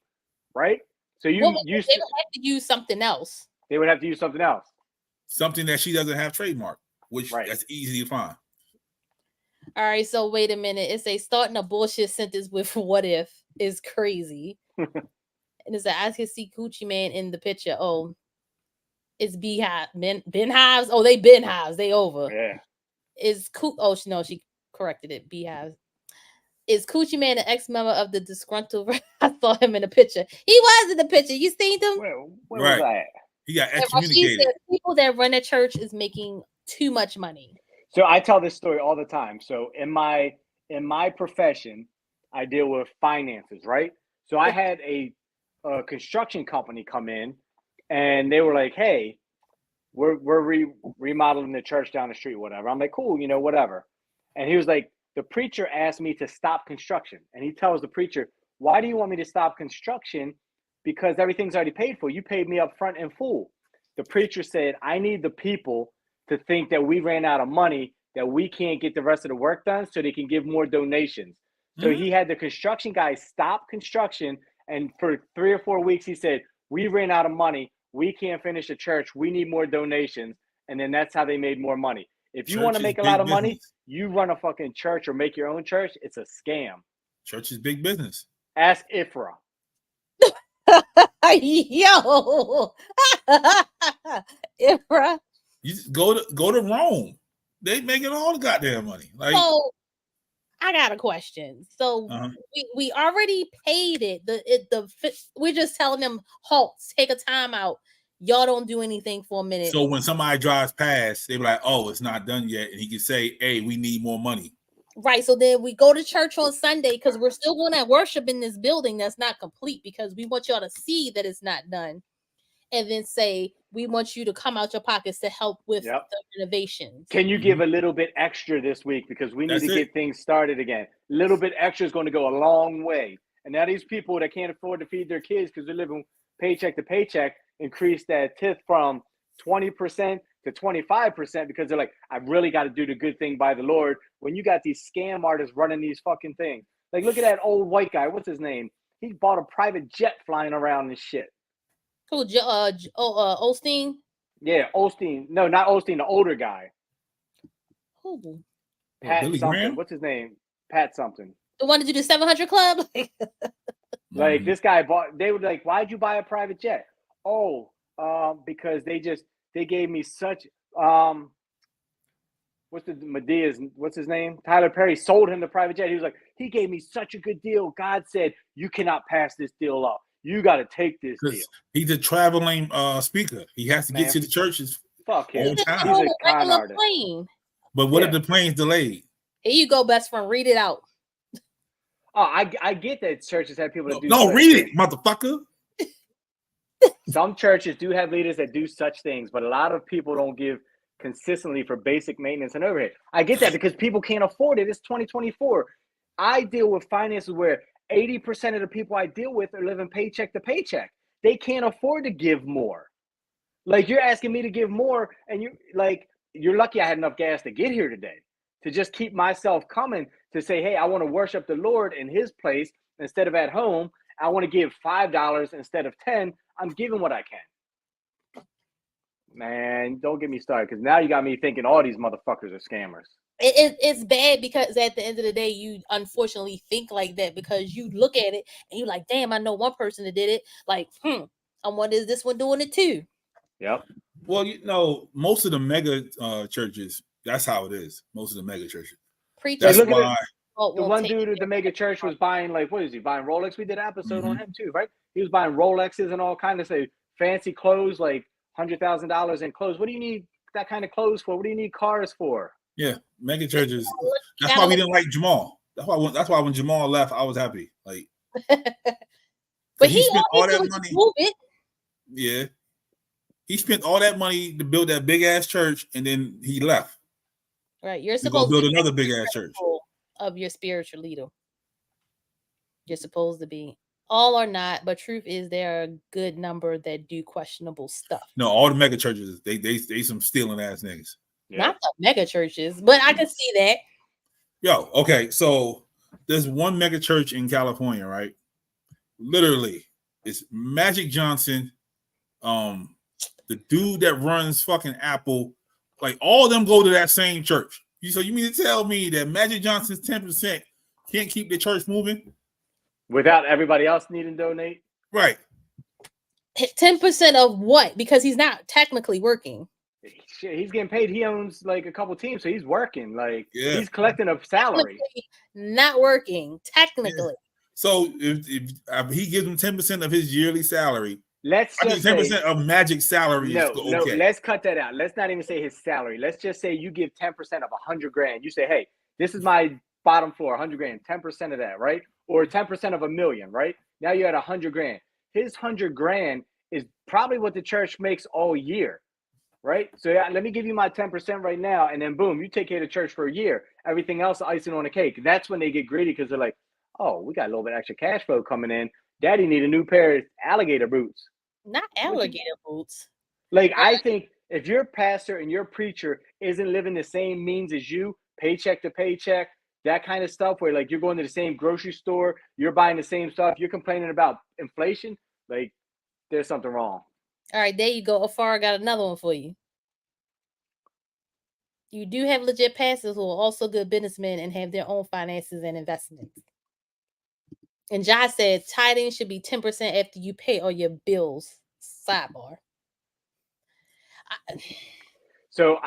right? So they would have to use something else. They would have to use something else. Something that she doesn't have trademark, which that's easy to find. All right, so wait a minute. It's starting a bullshit sentence with what if is crazy. And it's I can see Coochie Man in the picture. Oh, it's Beehive. Ben Hives. Oh, they Ben Hives. They over. Yeah. She corrected it. Beehives. Is Coochie Man an ex-member of the disgruntled? I saw him in the picture. He was in the picture. You seen him? Where was I at? He got excommunicated. People that run a church is making too much money. So I tell this story all the time. So in my profession, I deal with finances, right? So I had a construction company come in, and they were like, "Hey, we're remodeling the church down the street, whatever." I'm like, "Cool, whatever." And he was like, "The preacher asked me to stop construction," and he tells the preacher, "Why do you want me to stop construction? Because everything's already paid for. You paid me up front in full." The preacher said, "I need the people to think that we ran out of money, that we can't get the rest of the work done so they can give more donations." So he had the construction guys stop construction. And for 3 or 4 weeks, he said, "We ran out of money. We can't finish the church. We need more donations." And then that's how they made more money. If you want to make a lot of money, you run a fucking church or make your own church. It's a scam. Church is big business. Ask Ifra. Yo. Ifra. You just go to Rome. They making all the goddamn money. Like, so I got a question. So we already paid it. We're just telling them, halt, take a time out. Y'all don't do anything for a minute. So when somebody drives past, they be like, "Oh, it's not done yet," and he can say, "Hey, we need more money." Right. So then we go to church on Sunday because we're still going to worship in this building that's not complete because we want y'all to see that it's not done. And then say, we want you to come out your pockets to help with the renovations. Can you give a little bit extra this week? Because we need to get things started again. A little bit extra is going to go a long way. And now these people that can't afford to feed their kids because they're living paycheck to paycheck increase that tithe from 20% to 25% because they're like, I really got to do the good thing by the Lord. When you got these scam artists running these fucking things. Like, look at that old white guy. What's his name? He bought a private jet flying around and shit. Who? Osteen? Yeah, Osteen. No, not Osteen, the older guy. Who? Pat Billy something. Graham? What's his name? Pat something. The one that do the 700 Club? Like, this guy bought, they were like, why'd you buy a private jet? Oh, because they gave me such, what's his name? Tyler Perry sold him the private jet. He was like, he gave me such a good deal. God said, you cannot pass this deal up. You got to take this deal. He's a traveling speaker. He has to get to the churches Fuck him. Whole He's time. a con artist. Plane. But what if Yeah. the plane's delayed? Here you go, best friend. Read it out. Oh, I get that churches have people that do. No, such read things. it, motherfucker. Some churches do have leaders that do such things, but a lot of people don't give consistently for basic maintenance and overhead. I get that because people can't afford it. It's 2024. I deal with finances where 80% of the people I deal with are living paycheck to paycheck. They can't afford to give more. Like, you're asking me to give more, and you're lucky I had enough gas to get here today, to just keep myself coming, to say, hey, I want to worship the Lord in his place instead of at home. I want to give $5 instead of 10. I'm giving what I can. Man, don't get me started, because now you got me thinking all these motherfuckers are scammers. It's bad because at the end of the day, you unfortunately think like that because you look at it and you're like, damn, I know one person that did it. Like, I wonder, is this one doing it too? Yep. Well, most of the mega churches, that's how it is. Most of the mega churches. Preachers. That's why. The one dude at the mega church was buying, like, what is he buying? Rolex. We did an episode on him too, right? He was buying Rolexes and all kind of fancy clothes, like $100,000 in clothes. What do you need that kind of clothes for? What do you need cars for? Yeah, mega churches. That's why we didn't like Jamal. That's why when Jamal left, I was happy. Like, but he spent all that money. Move it. Yeah, he spent all that money to build that big ass church, and then he left. Right, you're supposed to build another big ass church of your spiritual leader. You're supposed to be. All or not, but truth is there are a good number that do questionable stuff. No, all the mega churches, they some stealing ass niggas. Yeah. Not the mega churches, but I can see that. Yo, okay, so there's one mega church in California, right? Literally, it's Magic Johnson, the dude that runs fucking Apple, like all of them go to that same church. So you mean to tell me that Magic Johnson's 10% can't keep the church moving? Without everybody else needing to donate? Right. 10% of what? Because he's not technically working. Shit, he's getting paid. He owns like a couple teams, so he's working. Like, he's collecting a salary. Not working, technically. Yeah. So if he gives him 10% of his yearly salary, let's just 10% of Magic's salary. No, okay. Let's cut that out. Let's not even say his salary. Let's just say you give 10% of $100,000. You say, hey, this is my bottom floor, $100,000, 10% of that, right? Or 10% of $1 million, right? Now you're at $100,000. His $100,000 is probably what the church makes all year, right? So let me give you my 10% right now, and then boom, you take care of the church for a year. Everything else, icing on the cake. That's when they get greedy because they're like, oh, we got a little bit extra cash flow coming in. Daddy need a new pair of alligator boots. Not alligator boots. Like, I think if your pastor and your preacher isn't living the same means as you, paycheck to paycheck, that kind of stuff, where like you're going to the same grocery store, you're buying the same stuff, you're complaining about inflation, like there's something wrong. All right, there you go. Afar got another one for you. You do have legit pastors who are also good businessmen and have their own finances and investments. And Josh said tithing should be 10% after you pay all your bills. Sidebar. So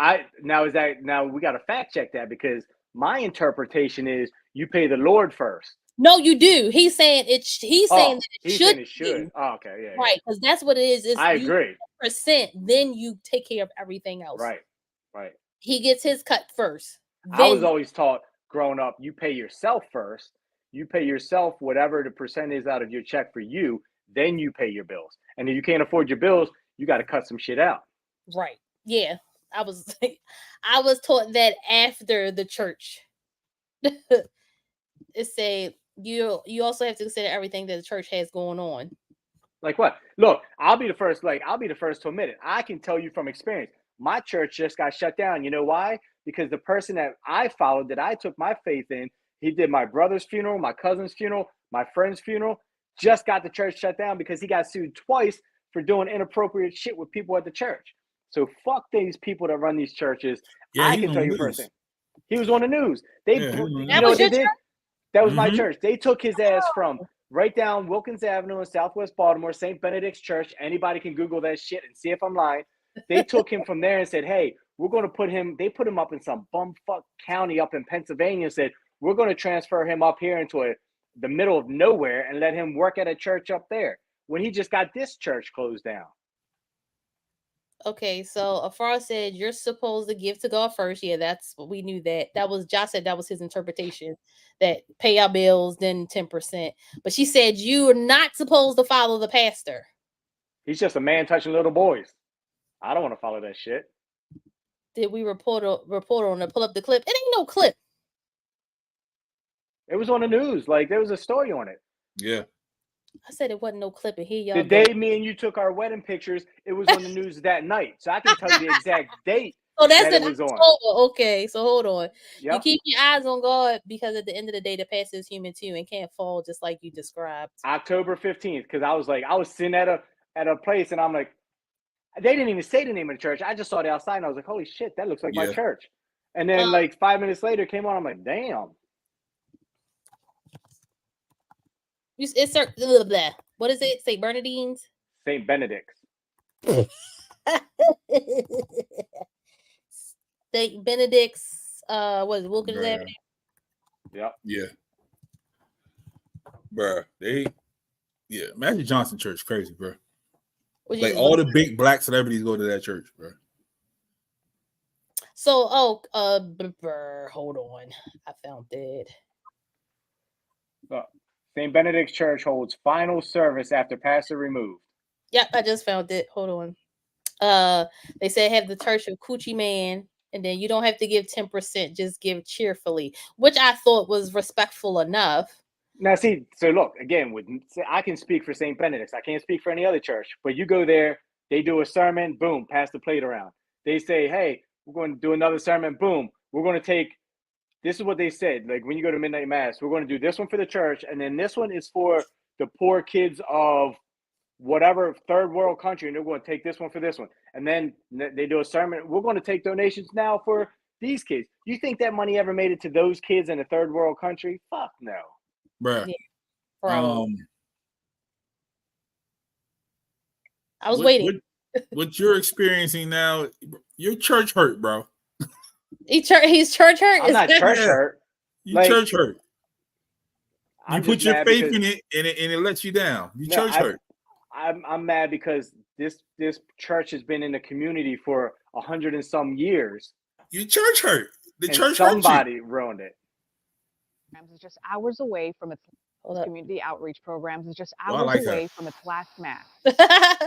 now we got to fact check that, because my interpretation is you pay the Lord first. No, you do. He's saying it. He's saying that it should. Oh, okay, yeah, right, because that's what it is. I agree. %, then you take care of everything else. Right. He gets his cut first. I was always taught growing up, you pay yourself first. You pay yourself whatever the percent is out of your check for you. Then you pay your bills. And if you can't afford your bills, you got to cut some shit out. Right. Yeah. I was taught that after the church. It said you also have to consider everything that the church has going on. Like what? Look, I'll be the first to admit it. I can tell you from experience. My church just got shut down. You know why? Because the person that I followed, that I took my faith in, he did my brother's funeral, my cousin's funeral, my friend's funeral, just got the church shut down because he got sued twice for doing inappropriate shit with people at the church. So fuck these people that run these churches. Yeah, I can tell you first thing. He was on the news. That was my church. They took his ass from right down Wilkins Avenue in Southwest Baltimore, St. Benedict's Church. Anybody can Google that shit and see if I'm lying. They took him from there and said, hey, we're going to put him, they put him up in some bumfuck county up in Pennsylvania and said, we're going to transfer him up here into the middle of nowhere and let him work at a church up there, when he just got this church closed down. Okay, so Afar said you're supposed to give to God first. Yeah, that's what we knew that. That was Josh said that was his interpretation. That pay our bills, then 10%. But she said you are not supposed to follow the pastor. He's just a man touching little boys. I don't want to follow that shit. Did we report on it? Pull up the clip? It ain't no clip. It was on the news. Like there was a story on it. Yeah. I said it wasn't no clip, and here y'all The go. day me and you took our wedding pictures, it was on the news that night. So I can tell you the exact date. Oh, that's that it it was October. on. Okay, so hold on. Yep. You keep your eyes on God because at the end of the day, the pastor is human too and can't fall just like you described. October 15th, because I was sitting at a place and I'm like, they didn't even say the name of the church. I just saw it outside and I was like, holy shit, that looks like my church. And then like 5 minutes later came on, I'm like, damn. It's what is it? St. Bernardine's? St. Benedict's. St. Benedict's, what is it, Wilkins Avenue? Yep. Yeah. Bruh, Magic Johnson Church, crazy, bro. Like all the big black celebrities go to that church, bro. So, hold on. I found it. St. Benedict's Church holds final service after pastor removed. Yep, I just found it. Hold on. They said have the church of Coochie Man, and then you don't have to give 10%, just give cheerfully, which I thought was respectful enough. Now, see, so look, again, I can speak for St. Benedict's. I can't speak for any other church, but you go there, they do a sermon, boom, pass the plate around. They say, hey, we're going to do another sermon, boom, we're going to take, this is what they said, like when you go to midnight mass, we're going to do this one for the church, and then this one is for the poor kids of whatever third world country, and they're going to take this one for this one. And then they do a sermon, we're going to take donations now for these kids. You think that money ever made it to those kids in a third world country? Fuck no. Bruh. Yeah, I was waiting. What you're experiencing now, your church hurt, bro. He's church hurt. I'm not church hurt. You church hurt. You put your faith in it, and it lets you down. You church hurt. I'm mad because this church has been in the community for 100 and some years. You church hurt. The church somebody ruined it. Is just hours away from its community outreach programs is just hours away from its last mass,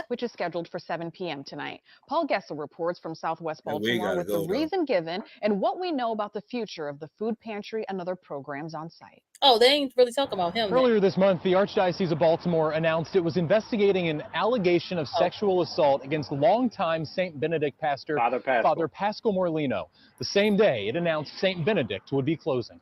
which is scheduled for 7 p.m. tonight. Paul Gessler reports from Southwest Baltimore with the reason given and what we know about the future of the food pantry and other programs on site. Oh, they ain't really talking about him. Earlier this month, the Archdiocese of Baltimore announced it was investigating an allegation of sexual assault against longtime St. Benedict pastor Father Pascal Morlino. The same day, it announced St. Benedict would be closing.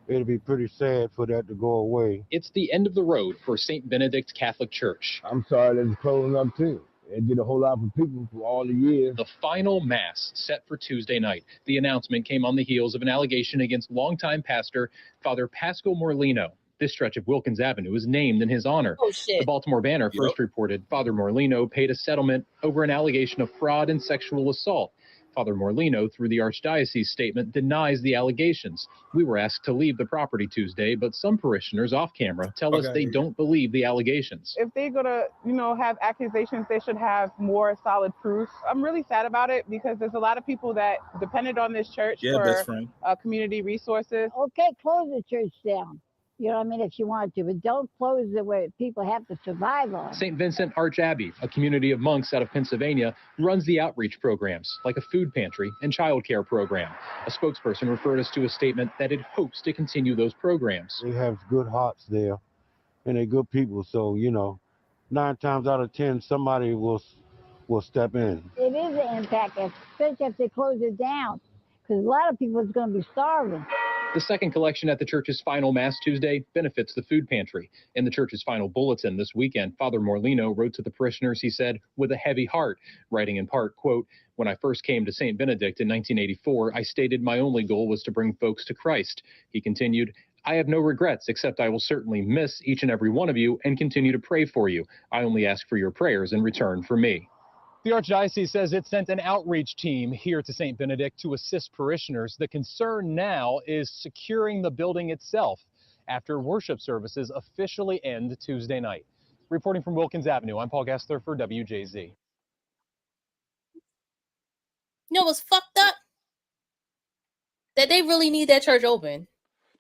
It'll be pretty sad for that to go away. It's the end of the road for St. Benedict Catholic Church. I'm sorry that it's closing up too. It did a whole lot for people for all the years. The final mass set for Tuesday night. The announcement came on the heels of an allegation against longtime pastor Father Pascal Morlino. This stretch of Wilkins Avenue is named in his honor. Oh, shit. The Baltimore Banner first reported Father Morlino paid a settlement over an allegation of fraud and sexual assault. Father Morlino, through the Archdiocese statement, denies the allegations. We were asked to leave the property Tuesday, but some parishioners off camera tell us they don't believe the allegations. If they're going to, have accusations, they should have more solid proof. I'm really sad about it because there's a lot of people that depended on this church for community resources. Okay, close the church down. You know what I mean, if you want to, but don't close the way people have to survive on. St. Vincent Arch Abbey, a community of monks out of Pennsylvania, runs the outreach programs, like a food pantry and childcare program. A spokesperson referred us to a statement that it hopes to continue those programs. They have good hearts there, and they're good people, so, 9 times out of 10, somebody will step in. It is an impact, especially if they close it down, because a lot of people is going to be starving. The second collection at the church's final Mass Tuesday benefits the food pantry. In the church's final bulletin this weekend, Father Morlino wrote to the parishioners, he said, with a heavy heart, writing in part, quote, "When I first came to St. Benedict in 1984, I stated my only goal was to bring folks to Christ." He continued, "I have no regrets, except I will certainly miss each and every one of you and continue to pray for you. I only ask for your prayers in return for me." The Archdiocese says it sent an outreach team here to St. Benedict to assist parishioners. The concern now is securing the building itself after worship services officially end Tuesday night. Reporting from Wilkins Avenue, I'm Paul Gessler for WJZ. know what's fucked up? That they really need that church open.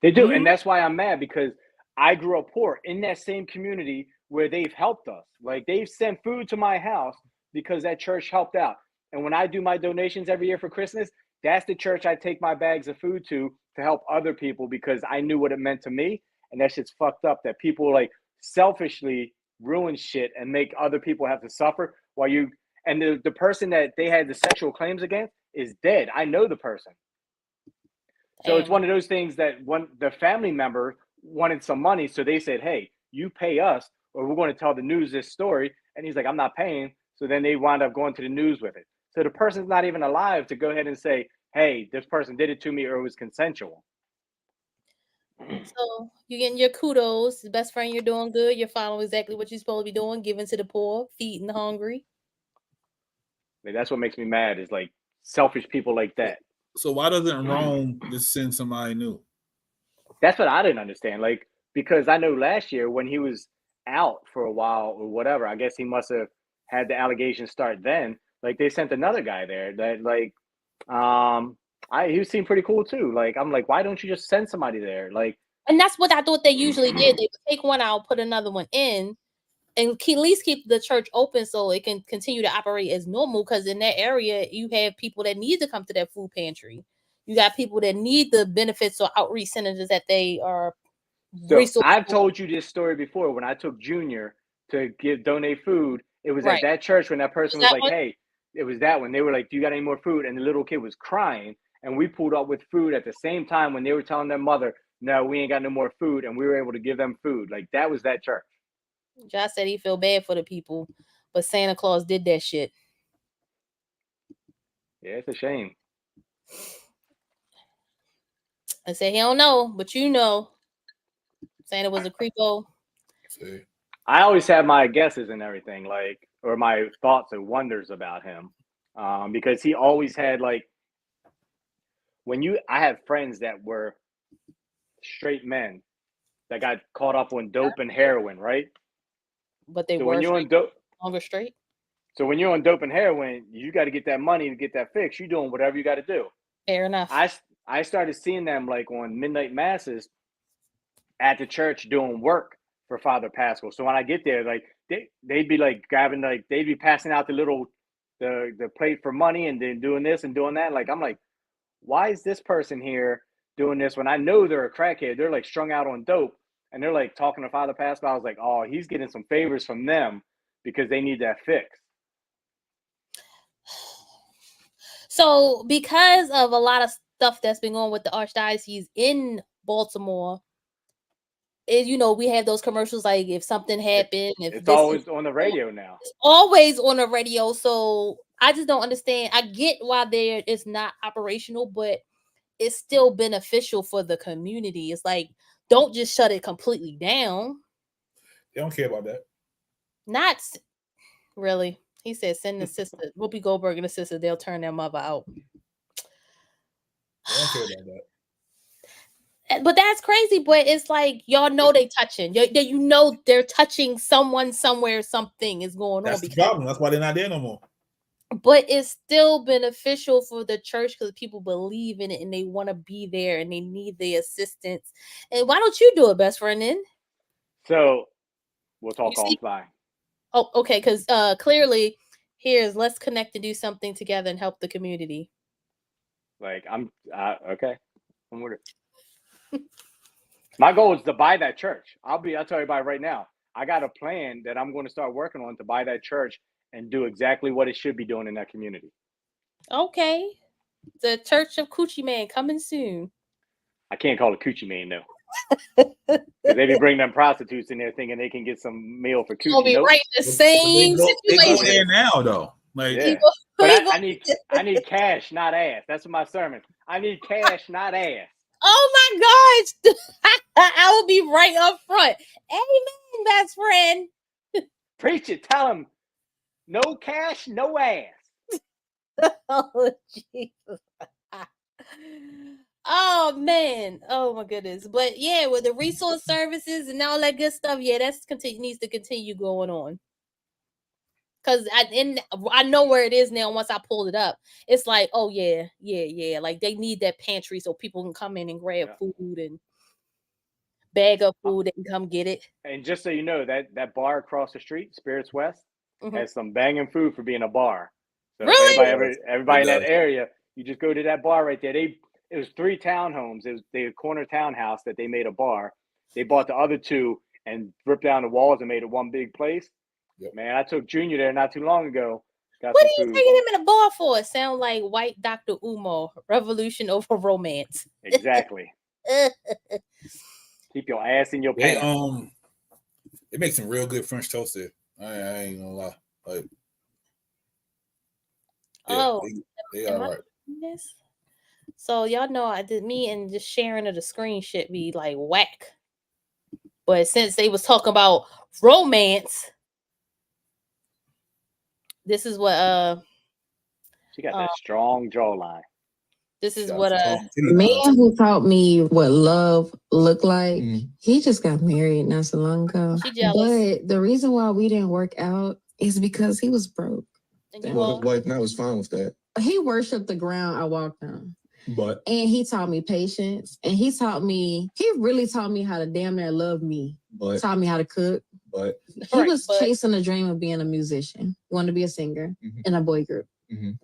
They do, and that's why I'm mad, because I grew up poor in that same community where they've helped us. Like, they've sent food to my house because that church helped out. And when I do my donations every year for Christmas, that's the church I take my bags of food to help other people, because I knew what it meant to me. And that shit's fucked up, that people like selfishly ruin shit and make other people have to suffer while you, and the person that they had the sexual claims against is dead. I know the person. So it's one of those things that the family member wanted some money, so they said, hey, you pay us or we're going to tell the news this story. And he's like, I'm not paying. So then they wound up going to the news with it. So the person's not even alive to go ahead and say, hey, this person did it to me, or it was consensual. So you're getting your kudos. The best friend, you're doing good. You're following exactly what you're supposed to be doing, giving to the poor, feeding the hungry. Like, that's what makes me mad, is like selfish people like that. So why doesn't Rome just send somebody new? That's what I didn't understand. Like, because I know last year when he was out for a while or whatever, I guess he must have had the allegations start then. Like, they sent another guy there that like, he seemed pretty cool too. Like, I'm like, why don't you just send somebody there? Like, and that's what I thought they usually did. They would take one out, put another one in, and at least keep the church open so it can continue to operate as normal. Because in that area, you have people that need to come to that food pantry. You got people that need the benefits or outreach centers that they are. So I've told you this story before. When I took Junior to donate food, it was at that church when that person was like, hey, it was that one. They were like, do you got any more food? And the little kid was crying. And we pulled up with food at the same time when they were telling their mother, no, we ain't got no more food. And we were able to give them food. Like, that was that church. Josh said he feel bad for the people, but Santa Claus did that shit. Yeah, it's a shame. I said he don't know, but you know, Santa was a creepo. See, I always have my guesses and everything, like, or my thoughts and wonders about him, because he always had like, I have friends that were straight men that got caught up on dope and heroin, right? But they were longer straight. So when you're on dope and heroin, you got to get that money to get that fix. You're doing whatever you got to do. Fair enough. I started seeing them like on midnight masses at the church doing work for Father Pascal. So when I get there, like they'd be like grabbing, like they'd be passing out the plate for money and then doing this and doing that. Like, I'm like, why is this person here doing this when I know they're a crackhead? They're like strung out on dope and they're like talking to Father Pascal. I was like, oh, he's getting some favors from them because they need that fix. So because of a lot of stuff that's been going with the Archdiocese in Baltimore, we have those commercials like if something happened. It's always on the radio now. It's always on the radio. So I just don't understand. I get why it's not operational, but it's still beneficial for the community. It's like, don't just shut it completely down. They don't care about that. Not really. He said, send the sister, Whoopi Goldberg and the sister, they'll turn their mother out. They don't care about that. But that's crazy. But it's like, y'all know they touching. They're touching someone somewhere. Something is going on. That's the problem. That's why they're not there no more. But it's still beneficial for the church because people believe in it and they want to be there and they need the assistance. And why don't you do it, best friend? Then. So we'll talk offline. Oh, okay. Because clearly, let's connect and do something together and help the community. Like, I'm okay. I'm with it. My goal is to buy that church. I'll tell everybody right now. I got a plan that I'm going to start working on to buy that church and do exactly what it should be doing in that community. Okay. The Church of Coochie Man coming soon. I can't call it Coochie Man though. They be bringing them prostitutes in there thinking they can get some meal for Coochie. Be right in the same situation. They go there now though. Like, yeah. But I need cash, not ass. That's my sermon. I need cash, not ass. Oh my gosh. I will be right up front. Amen, best friend. Preach it. Tell him no cash, no ass. Oh, Jesus. Oh, man. Oh, my goodness. But yeah, with the resource services and all that good stuff, yeah, needs to continue going on. Because I know where it is now. Once I pulled it up, it's like, oh yeah. Like they need that pantry so people can come in and grab food and bag up food and come get it. And just so you know, that bar across the street, Spirits West, has some banging food for being a bar. So really? everybody in that area, you just go to that bar right there. It was 3 townhomes. It was the corner townhouse that they made a bar. They bought the other 2 and ripped down the walls and made it one big place. Yep. Man, I took Junior there not too long ago. What are you taking him in a bar for? It sounds like white Dr. Umar, revolution over romance. Exactly. Keep your ass in your pants. It makes some real good French toast there. I ain't gonna lie. Like, they all right. So y'all know I did me and just sharing of the screen shit be like whack. But since they was talking about romance, this is what she got that strong jawline. This is what man who taught me what love looked like. He just got married not so long ago. But the reason why we didn't work out is because he was broke. Well, the wife now was fine with that. He worshipped the ground I walked on. And he taught me patience. And he really taught me how to damn near love me. Taught me how to cook. He was chasing the dream of being a musician. He wanted to be a singer in a boy group.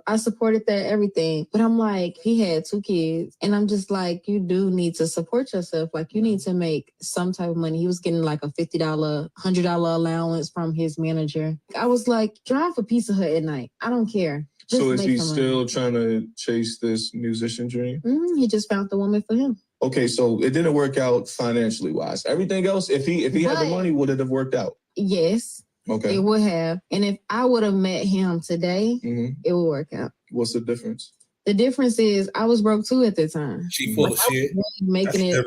I supported that, everything. But I'm like, he had 2 kids. And I'm just like, you do need to support yourself. Like, you need to make some type of money. He was getting like a $50, $100 allowance from his manager. I was like, drive a Pizza Hut at night. I don't care. Just so is he still trying to chase this musician dream? He just found the woman for him. Okay, so it didn't work out financially wise. Everything else, if he had the money, would it have worked out? Yes. Okay. It would have. And if I would have met him today, it would work out. What's the difference? The difference is I was broke too at the time. She full of shit. Making it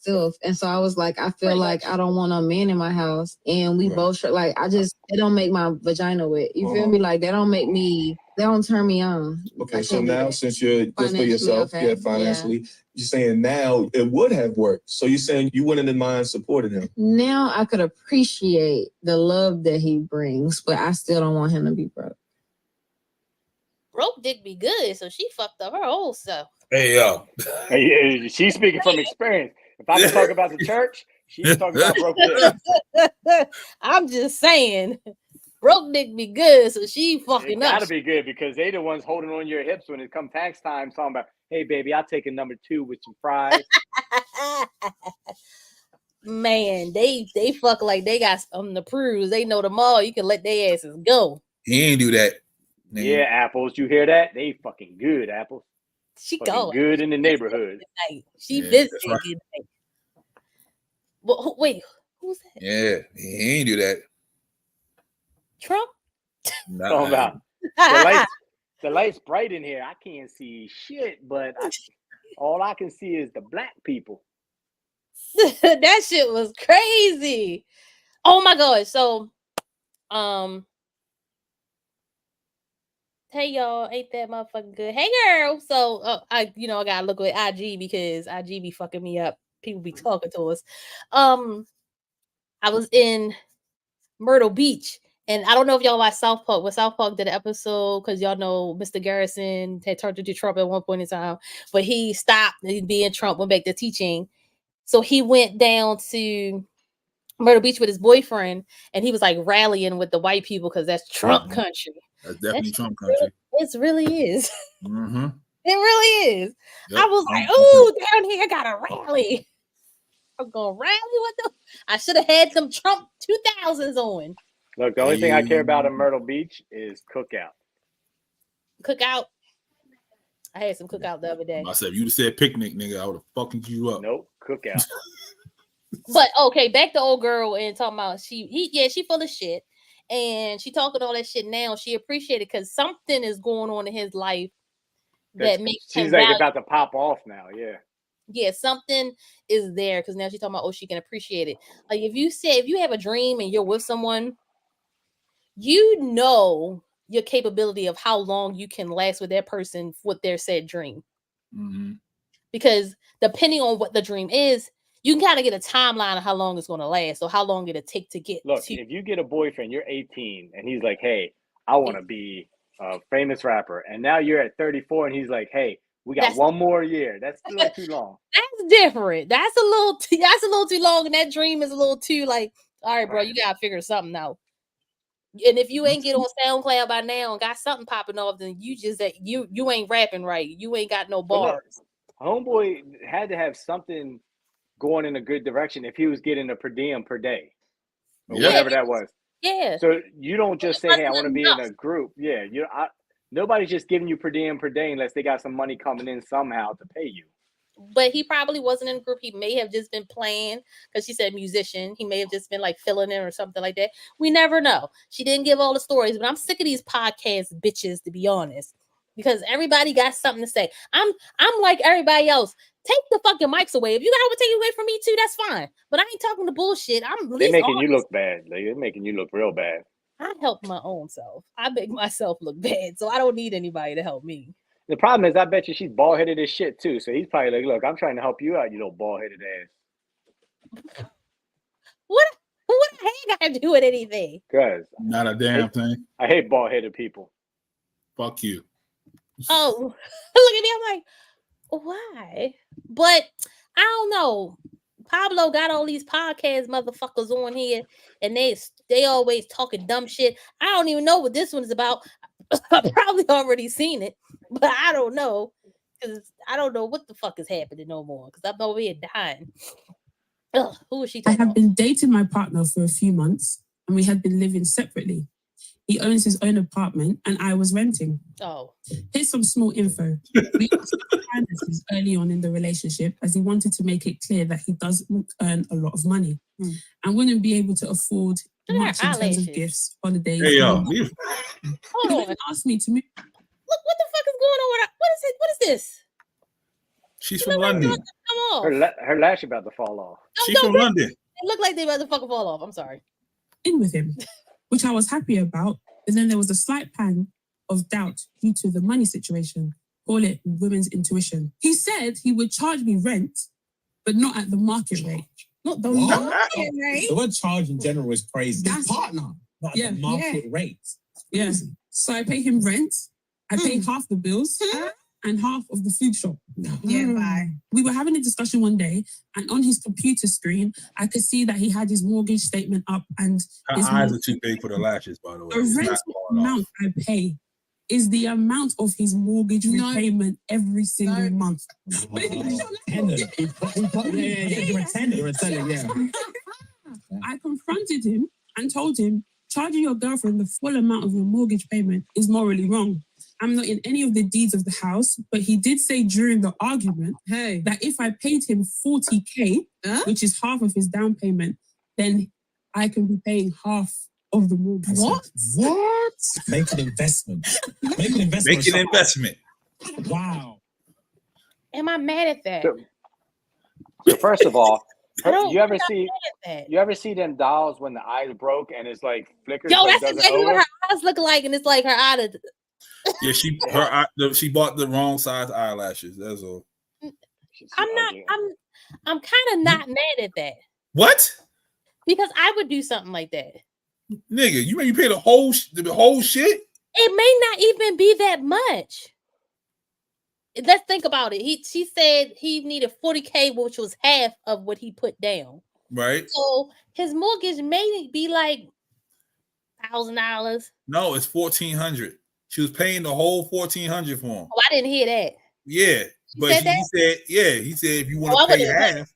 myself. And so I was like, I feel like I don't want a man in my house. And we both, like, it don't make my vagina wet. You feel me? Like, they don't turn me on. Okay, so now since you're good for yourself, financially, you're saying now it would have worked. So you're saying you wouldn't mind supporting him. Now I could appreciate the love that he brings, but I still don't want him to be broke. Broke dick be good, so she fucked up her whole self. Hey, yo. She's speaking from experience. If I can talk about the church, she's talking about broke dick. I'm just saying. Broke dick be good, so she fucking up. Gotta be good because they the ones holding on your hips when it come tax time, talking about, hey baby, I'll take a number 2 with some fries. Man, they fuck like they got something to prove. They know them all. You can let their asses go. He ain't do that. Man. Yeah, Apples, you hear that? They fucking good, Apples. She fucking going good in the neighborhood. She busy. Right. Well, wait, who's that? Yeah, he ain't do that. Trump? No. The light's bright in here. I can't see shit, but all I can see is the black people. That shit was crazy. Oh my god. So hey y'all, ain't that motherfucking good? Hey girl. So I gotta look at IG because IG be fucking me up. People be talking to us. I was in Myrtle Beach. And I don't know if y'all watch South Park. When South Park did an episode, because y'all know Mr. Garrison had turned into Trump at one point in time, but he stopped being Trump, went back to teaching. So he went down to Myrtle Beach with his boyfriend, and he was like rallying with the white people because that's Trump country. That's definitely Trump country. It really is. Mm-hmm. It really is. Yep. I was like, "Ooh, down here, I got a rally. I'm gonna rally with them." I should have had some Trump 2000s on. Look, the only thing I care about in Myrtle Beach is cookout. Cookout? I had some cookout the other day. I said, if you'd said picnic, nigga, I would have fucking you up. Nope, cookout. But okay, back to old girl and talking about she full of shit. And she talking all that shit now. She appreciated because something is going on in his life that makes she's like about to pop off now, yeah. Yeah, something is there because now she's talking about she can appreciate it. Like if you have a dream and you're with someone, you know your capability of how long you can last with that person with their said dream. Mm-hmm. Because depending on what the dream is, you can kind of get a timeline of how long it's going to last or how long it'll take to get. Look, if you get a boyfriend, you're 18, and he's like, hey, I want to be a famous rapper. And now you're at 34 and he's like, hey, we got one more year. That's a little too long. That's different. That's a little too long. And that dream is a little too like, all right, bro, you got to figure something out. And if you ain't get on SoundCloud by now and got something popping off, then you ain't rapping right. You ain't got no bars. Homeboy had to have something going in a good direction if he was getting a per diem per day. Or whatever that was. Yeah. So you don't just say, hey, I want to be in a group. Yeah. Nobody's just giving you per diem per day unless they got some money coming in somehow to pay you. But he probably wasn't in a group. He may have just been playing because she said musician. He may have just been like filling in or something like that. We never know. She didn't give all the stories, but I'm sick of these podcast bitches, to be honest, because everybody got something to say. I'm like everybody else. Take the fucking mics away. If you gotta take it away from me too, that's fine. But I ain't talking the bullshit. They're making you look bad. They're making you look real bad. I help my own self. I make myself look bad, so I don't need anybody to help me. The problem is, I bet you she's bald-headed as shit, too. So he's probably like, look, I'm trying to help you out, you little bald-headed ass. What the heck got to do with anything? Because not a damn thing. I hate bald-headed people. Fuck you. Oh, look at me. I'm like, why? But I don't know. Pablo got all these podcast motherfuckers on here, and they always talking dumb shit. I don't even know what this one is about. I've probably already seen it, but I don't know because I don't know what the fuck is happening no more because I'm over here dying. Ugh, who is she talking I have about? been dating my partner for a few months, and we had been living separately. He owns his own apartment, and I was renting. Oh. Here's some small info. We discussed finances early on in the relationship as he wanted to make it clear that he doesn't earn a lot of money and wouldn't be able to afford much in terms of gifts, holidays. Hey, yo. Hold on. Asked me to move. Look, what the fuck is going on with her? What is it? What is this? She's from London. Come on. Her lash about to fall off. She's from London. It looked like they about to fucking fall off. I'm sorry. In with him, which I was happy about, but then there was a slight pang of doubt due to the money situation. Call it women's intuition. He said he would charge me rent, but not at the market rate. Not the market rate. The word charge in general is crazy. That's partner, not the market rate. Yes. So I pay him rent. I pay half the bills and half of the food shop. Yeah, bye. We were having a discussion one day, and on his computer screen, I could see that he had his mortgage statement up, and her eyes are too big for the lashes, by the way. The rental amount I pay is the amount of his mortgage repayment every single month. I confronted him and told him, charging your girlfriend the full amount of your mortgage payment is morally wrong. I'm not in any of the deeds of the house, but he did say during the argument that if I paid him 40K, which is half of his down payment, then I can be paying half of the mortgage. What? Make an investment. Make an investment. Make an investment. Wow. Am I mad at that? So first of all, you ever that. see them dolls when the eyes broke and it's like flickers? Yo, that's exactly what her eyes look like, and it's like her eye. Yeah, she bought the wrong size eyelashes. That's all. I'm kind of not mad at that. What? Because I would do something like that. Nigga, you mean you pay the whole shit? It may not even be that much. Let's think about it. She said he needed 40K, which was half of what he put down. Right. So his mortgage may be like $1,000. No, it's $1,400. She was paying the whole $1,400 for him. Oh, I didn't hear that. Yeah, but he said if you want to pay half,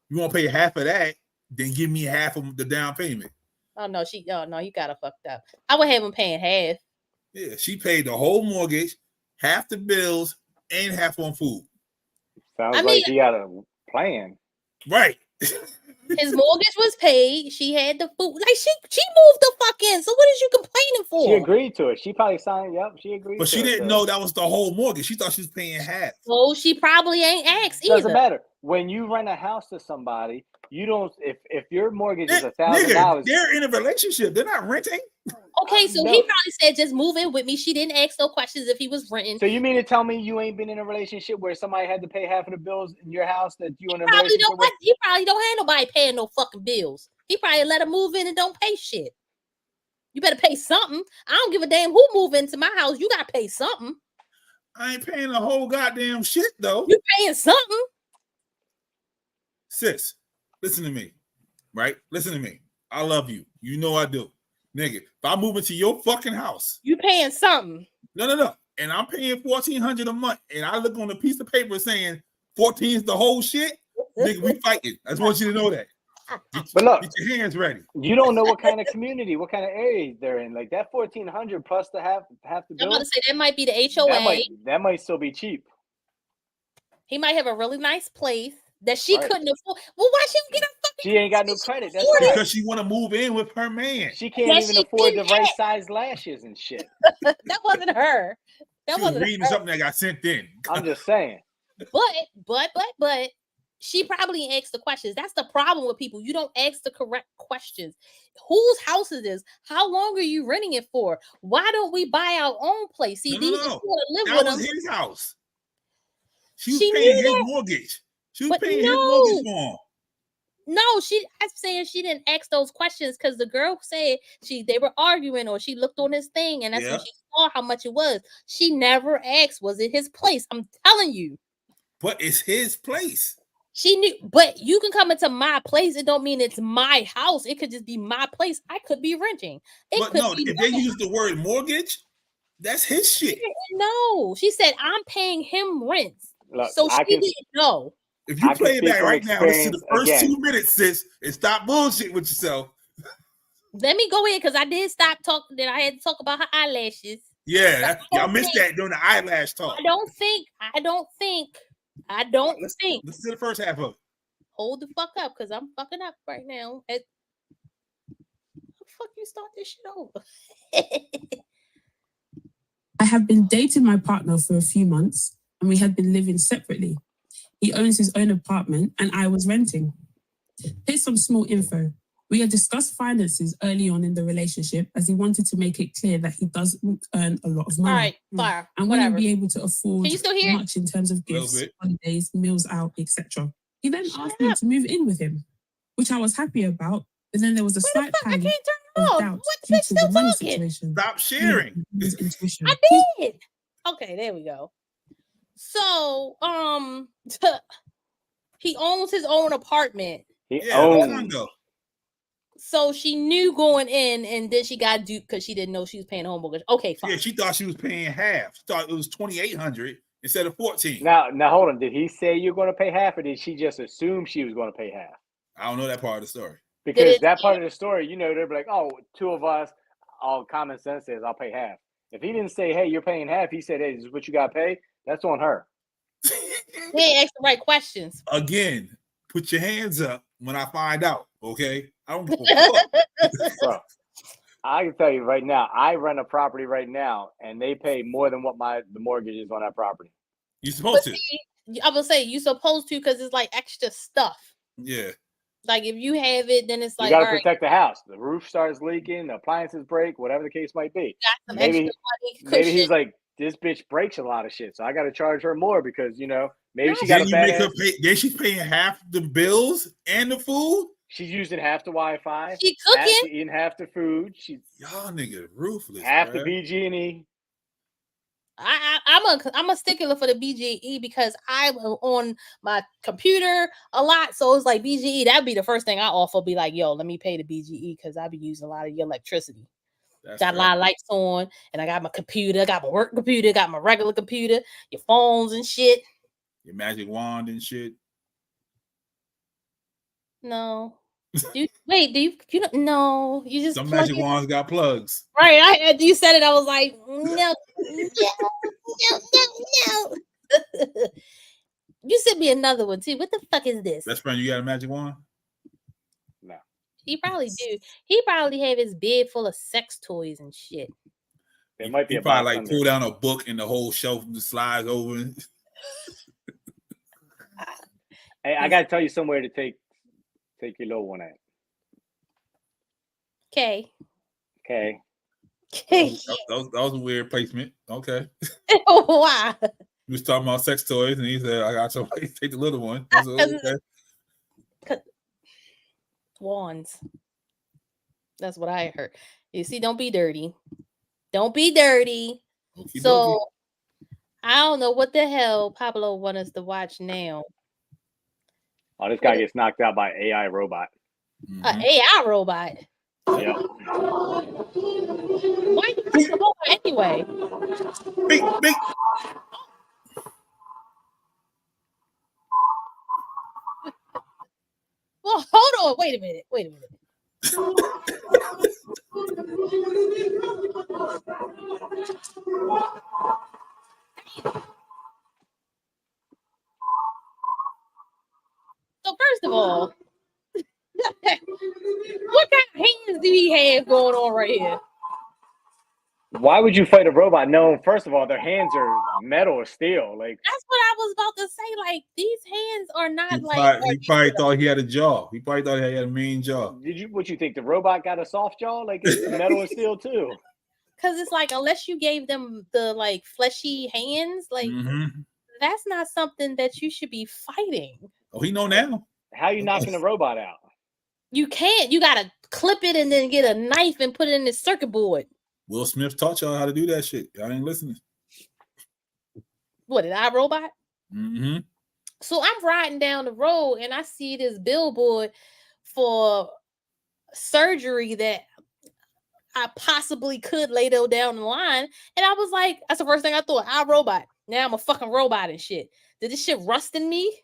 you want to pay half of that, then give me half of the down payment. Oh no, you got her fucked up. I would have him paying half. Yeah, she paid the whole mortgage, half the bills, and half on food. Sounds like he had a plan. Right. His mortgage was paid. She had the food. Like she moved the fuck in. So what is you complaining for? She agreed to it. She probably signed. Yep, she agreed. But she didn't know that was the whole mortgage. She thought she was paying half. So she probably ain't asked either. Doesn't matter. When you rent a house to somebody, you don't. If your mortgage is $1,000, they're in a relationship. They're not renting. Okay, so he probably said, just move in with me. She didn't ask no questions if he was renting. So you mean to tell me you ain't been in a relationship where somebody had to pay half of the bills in your house that you in a relationship with? He probably don't have nobody paying no fucking bills. He probably let her move in and don't pay shit. You better pay something. I don't give a damn who move into my house. You gotta pay something. I ain't paying the whole goddamn shit though. You paying something. Sis, listen to me. Right? Listen to me. I love you. You know I do. Nigga, if I move into your fucking house. You paying something. No. And I'm paying $1,400 a month. And I look on a piece of paper saying 14 is the whole shit. Nigga, we fighting. I just want you to know that. But look, get your hands ready. You don't know what kind of community, what kind of area they're in. Like that 1,400 plus to have to build. I'm about to say that might be the HOA. That might still be cheap. He might have a really nice place that she couldn't afford. Well, why she get a fucking? She ain't got no credit. That's because she want to move in with her man. She can't even afford the right size lashes and shit. That wasn't her. She was reading something that got sent in. I'm just saying. But she probably asked the questions. That's the problem with people. You don't ask the correct questions. Whose house is this? How long are you renting it for? Why don't we buy our own place? See, no. Live that with was him. his house. She was paying his mortgage. She was paying his mortgage for him. No, I'm saying she didn't ask those questions because the girl said they were arguing or she looked on his thing and that's when she saw how much it was. She never asked, was it his place? I'm telling you. But it's his place. She knew, but you can come into my place. It don't mean it's my house. It could just be my place. I could be renting. But no, if they use the word mortgage, that's his shit. No, she said I'm paying him rent. Look, so she didn't know. If you play it back right now, listen to the first 2 minutes, sis, and stop bullshit with yourself. Let me go in because I did stop talking. Then I had to talk about her eyelashes. Yeah, y'all missed that during the eyelash talk. I don't think. Listen to the first half of it. Hold the fuck up, because I'm fucking up right now. How the fuck you start this shit over? I have been dating my partner for a few months, and we had been living separately. He owns his own apartment, and I was renting. Here's some small info. We had discussed finances early on in the relationship, as he wanted to make it clear that he doesn't earn a lot of money. All right, fire. And wouldn't be able to afford Can you still hear much in terms of gifts, holidays, meals out, etc. He then asked me to move in with him, which I was happy about. But then there was a slight pang of doubt due to the money situation. Stop sharing. I did. Okay, there we go. So, he owns his own apartment. He owns. So she knew going in, and then she got duped because she didn't know she was paying home mortgage. Okay, fine. Yeah, she thought she was paying half. She thought it was $2,800 instead of $14. Now hold on. Did he say you're going to pay half, or did she just assume she was going to pay half? I don't know that part of the story. Because that part of the story, they'll be like, "Oh, two of us." All common sense says, "I'll pay half." If he didn't say, "Hey, you're paying half," he said, "Hey, this is what you got to pay." That's on her. They ain't asked the right questions. Again, put your hands up when I find out. Okay, I don't give a fuck. Bro, I can tell you right now, I rent a property right now, and they pay more than what the mortgage is on that property. You're supposed to. I would say you're supposed to because it's like extra stuff. Yeah. Like if you have it, then it's like you got to protect the house. The roof starts leaking, the appliances break, whatever the case might be. Maybe he's like, this bitch breaks a lot of shit, so I got to charge her more because maybe she got a bad. Then she's paying half the bills and the food. She's using half the Wi-Fi. She cooking. She's eating half the food. Y'all niggas ruthless. Half the BG&E. I'm a stickler for the BGE because I'm on my computer a lot. So it's like BGE, that'd be the first thing I offer. Be like, yo, let me pay the BGE because I be using a lot of your electricity. Got a lot of lights on, and I got my computer, got my work computer, got my regular computer, your phones and shit. Your magic wand and shit. No. You don't know. You just some magic wands got plugs. Right. You said it. I was like, no. You sent me another one too. What the fuck is this? Best friend, you got a magic wand? No. He probably do. He probably have his bed full of sex toys and shit. It might be he probably like pull down a book and the whole shelf just slides over. Hey, I gotta tell you somewhere to take your little one at. Okay. That was a weird placement. Okay. Why? He was talking about sex toys, and he said, "I got your place. Take the little one." I said, okay. Wands. That's what I heard. You see, don't be dirty. Don't be dirty. Okey So dokey. I don't know what the hell Pablo wants us to watch now. Oh, this guy gets knocked out by AI robot. An AI robot. Yep. Why you fight the robot anyway? Big. Well, hold on. Wait a minute. So first of all, what kind of hands do he have going on right here? Why would you fight a robot? No, first of all, their hands are metal or steel. Like that's what I was about to say. Like these hands are not he probably thought he had a jaw. He probably thought he had a mean jaw. What you think? The robot got a soft jaw? Like it's metal or steel too? Because it's like unless you gave them the like fleshy hands, like that's not something that you should be fighting. Oh, he know now. How you knocking a robot out? You can't. You gotta clip it and then get a knife and put it in the circuit board. Will Smith taught y'all how to do that shit. Y'all ain't listening. What, an iRobot? Mm-hmm. So I'm riding down the road and I see this billboard for surgery that I possibly could later down the line. And I was like, that's the first thing I thought. iRobot. Now I'm a fucking robot and shit. Did this shit rust in me?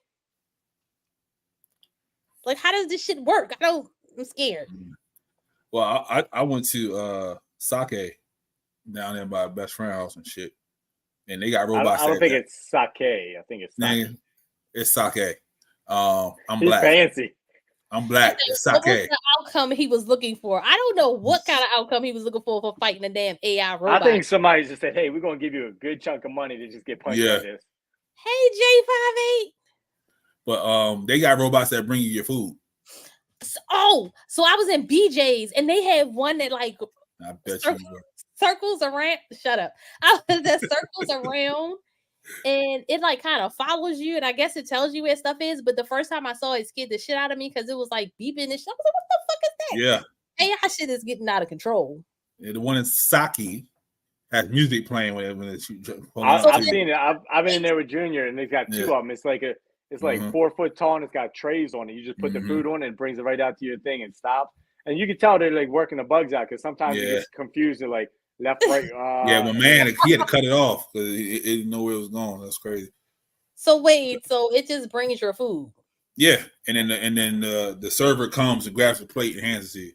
Like, how does this shit work? I'm scared. Well, I went to Sake down there by best friend house and shit. And they got robots. I don't think it's Sake. I think it's Sake. It's Sake. I'm He's black. Fancy. I'm black. It's Sake. What was the outcome he was looking for? I don't know what kind of outcome he was looking for fighting a damn AI robot. I think somebody just said, hey, we're going to give you a good chunk of money to just get punched like this. Hey, J58. But they got robots that bring you your food. So I was in BJ's and they had one that like I bet circles around. Shut up. That circles around and it like kind of follows you and I guess it tells you where stuff is. But the first time I saw it scared the shit out of me because it was like beeping and shit. I was like, what the fuck is that? Yeah. AI shit is getting out of control. Yeah, the one in Saki has music playing when it's I've seen it. I've been in there with Junior and they've got two of them. It's like 4 foot tall and it's got trays on it. You just put the food on and it brings it right out to your thing and stops. And you can tell they're like working the bugs out because sometimes you get confused and like left, right. Well, man, he had to cut it off because it didn't know where it was going. That's crazy. So wait, so it just brings your food? Yeah, and then the server comes and grabs the plate and hands it to you.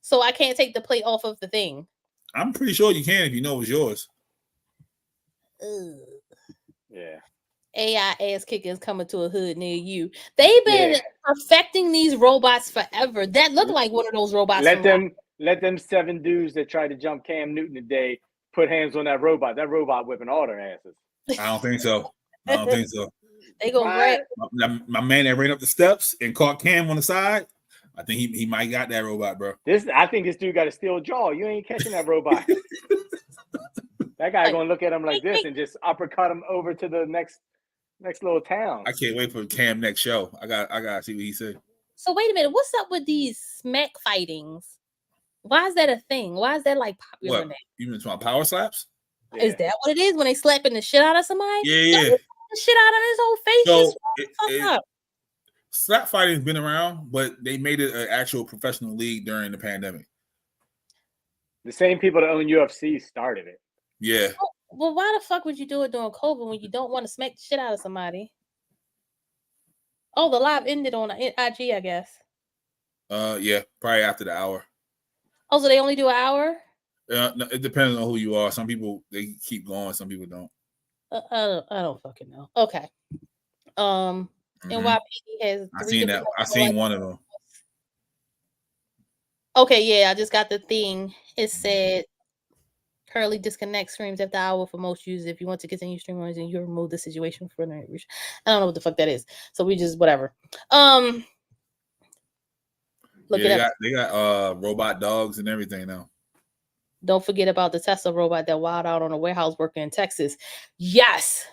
So I can't take the plate off of the thing. I'm pretty sure you can if you know it's yours. Ugh. Yeah. AI ass kickers coming to a hood near you. They've been perfecting these robots forever. That look like one of those robots. Let them 7 dudes that tried to jump Cam Newton today put hands on that robot. That robot whipping all their asses. I don't think so. They gonna grab my man that ran up the steps and caught Cam on the side. I think he might got that robot, bro. I think this dude got a steel jaw. You ain't catching that robot. That guy gonna look at him like this and just uppercut him over to the next little town. I can't wait for Cam next show. I gotta see what he said. So wait a minute, what's up with these smack fightings? Why is that a thing? Why is that like popular now? You mean talking power slaps? Yeah. Is that what it is when they slapping the shit out of somebody? Yeah. The shit out of his whole face. So up. Slap fighting's been around, but they made it an actual professional league during the pandemic. The same people that own UFC started it. Yeah. Well, why the fuck would you do it during COVID when you don't want to smack the shit out of somebody? Oh, the live ended on IG, I guess. Yeah, probably after the hour. Oh, so they only do an hour? No, it depends on who you are. Some people they keep going, some people don't. I don't fucking know. Okay. NYPD has. I seen one of them. Okay, yeah, I just got the thing. It said currently disconnect streams after hour for most users. If you want to continue streaming, and you remove the situation for another reason. I don't know what the fuck that is. So we just whatever. Look it up. They got robot dogs and everything now. Don't forget about the Tesla robot that wild out on a warehouse worker in Texas. Yes.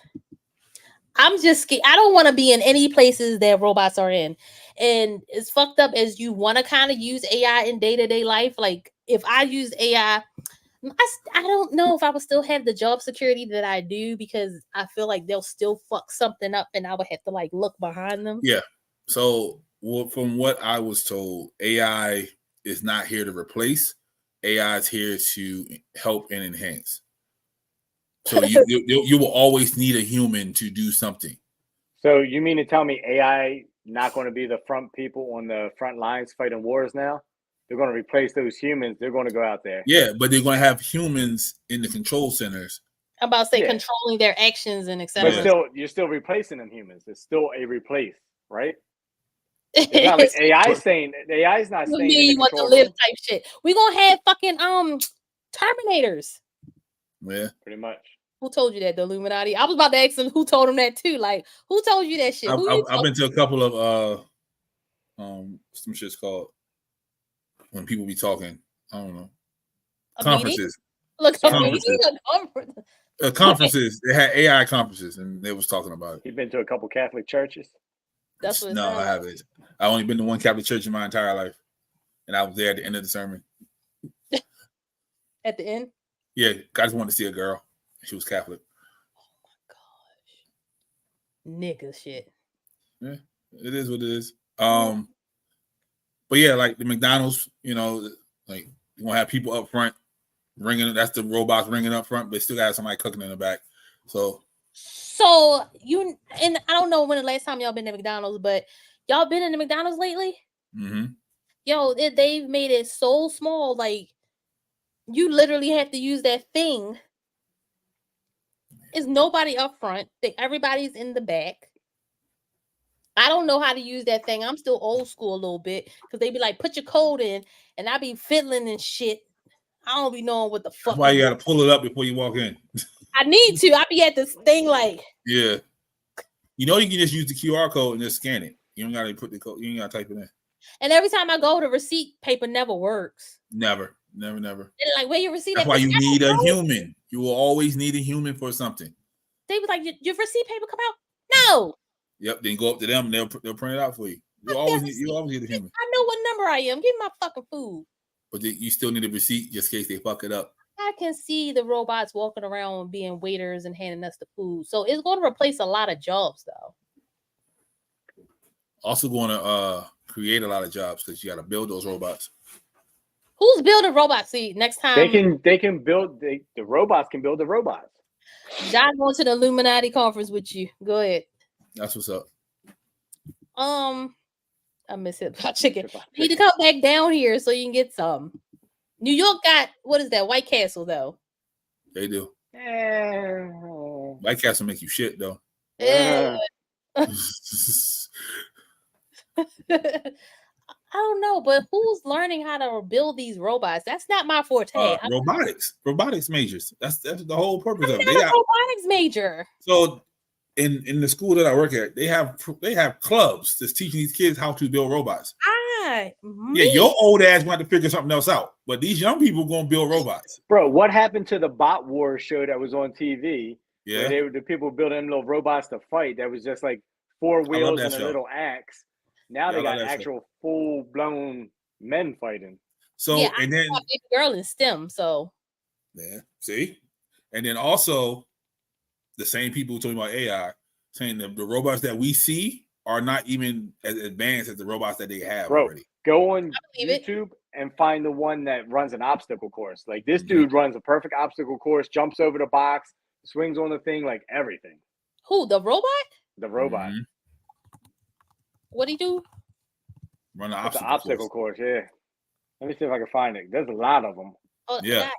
I'm just scared. I don't want to be in any places that robots are in. And as fucked up as you want to kind of use AI in day-to-day life, like if I use AI, I don't know if I would still have the job security that I do, because I feel like they'll still fuck something up and I would have to like look behind them. Yeah. So from what I was told, AI is not here to replace. AI is here to help and enhance. So you will always need a human to do something. So you mean to tell me AI not going to be the front people on the front lines fighting wars now? They're going to replace those humans. They're going to go out there. Yeah, but they're going to have humans in the control centers. I'm about to say controlling their actions and etc. But still, you're still replacing them humans. It's still a replace, right? It's not like AI saying AI is not saying you want to live type shit. We're gonna have fucking Terminators. Yeah, pretty much. Who told you that? The Illuminati. I was about to ask them who told them that too. Like, who told you that shit? I've been to a couple of some shit's called when people be talking. I don't know. Conferences. Conferences. They had AI conferences, and they was talking about it. You've been to a couple Catholic churches? That's what. No, I haven't. I only been to one Catholic church in my entire life, and I was there at the end of the sermon. At the end? Yeah, I just wanted to see a girl. She was Catholic. Oh my gosh, nigga shit. Yeah, it is what it is. But yeah, like the McDonald's, you know, like you want to have people up front ringing. That's the robots ringing up front, but they still got somebody cooking in the back. So you, and I don't know when the last time y'all been to McDonald's, but y'all been in the McDonald's lately? Mm-hmm. Yo, they've made it so small. Like, you literally have to use that thing. There's nobody up front. Everybody's in the back. I don't know how to use that thing. I'm still old school a little bit, because they be like, put your code in, and I be fiddling and shit. I don't be knowing what the fuck. That's why you got to pull it up before you walk in. I need to. I be at this thing like. Yeah. You know, you can just use the QR code and just scan it. You don't got to put the code. You ain't got to type it in. And every time I go, the receipt paper never works. Never. They're like, where your receipt? That's why you need a human. You will always need a human for something. They was like, your receipt paper come out? No. Yep. Then go up to them and they'll print it out for you. You always need a human. I know what number I am. Give me my fucking food. But you still need a receipt just in case they fuck it up. I can see the robots walking around being waiters and handing us the food. So it's going to replace a lot of jobs, though. Also going to create a lot of jobs, because you got to build those robots. Who's building robots? See, next time they can build the robots can build the robots. John going to the Illuminati conference with you. Go ahead. That's what's up. I miss it about chicken. You need to come back down here so you can get some. New York got, what is that? White Castle, though. They do. White Castle make you shit, though. Yeah. I don't know, but who's learning how to build these robots? That's not my forte. Robotics majors. That's the whole purpose of it. I'm not a robotics major. So in the school that I work at, they have clubs that's teaching these kids how to build robots. Yeah, your old ass want to figure something else out, but these young people gonna build robots. Bro, what happened to the Bot Wars show that was on TV? Yeah, where the people building little robots to fight. That was just like 4 wheels and a little axe. Now they got actual full blown men fighting. So yeah, and then a big girl in STEM. So yeah, see, and then also the same people who told me about AI saying that the robots that we see are not even as advanced as the robots that they have already. Go on YouTube and find the one that runs an obstacle course. Like this dude runs a perfect obstacle course, jumps over the box, swings on the thing, like everything. Who, the robot? The robot. Mm-hmm. What do you do? Run the obstacle course. Yeah. Let me see if I can find it. There's a lot of them. Oh, yeah.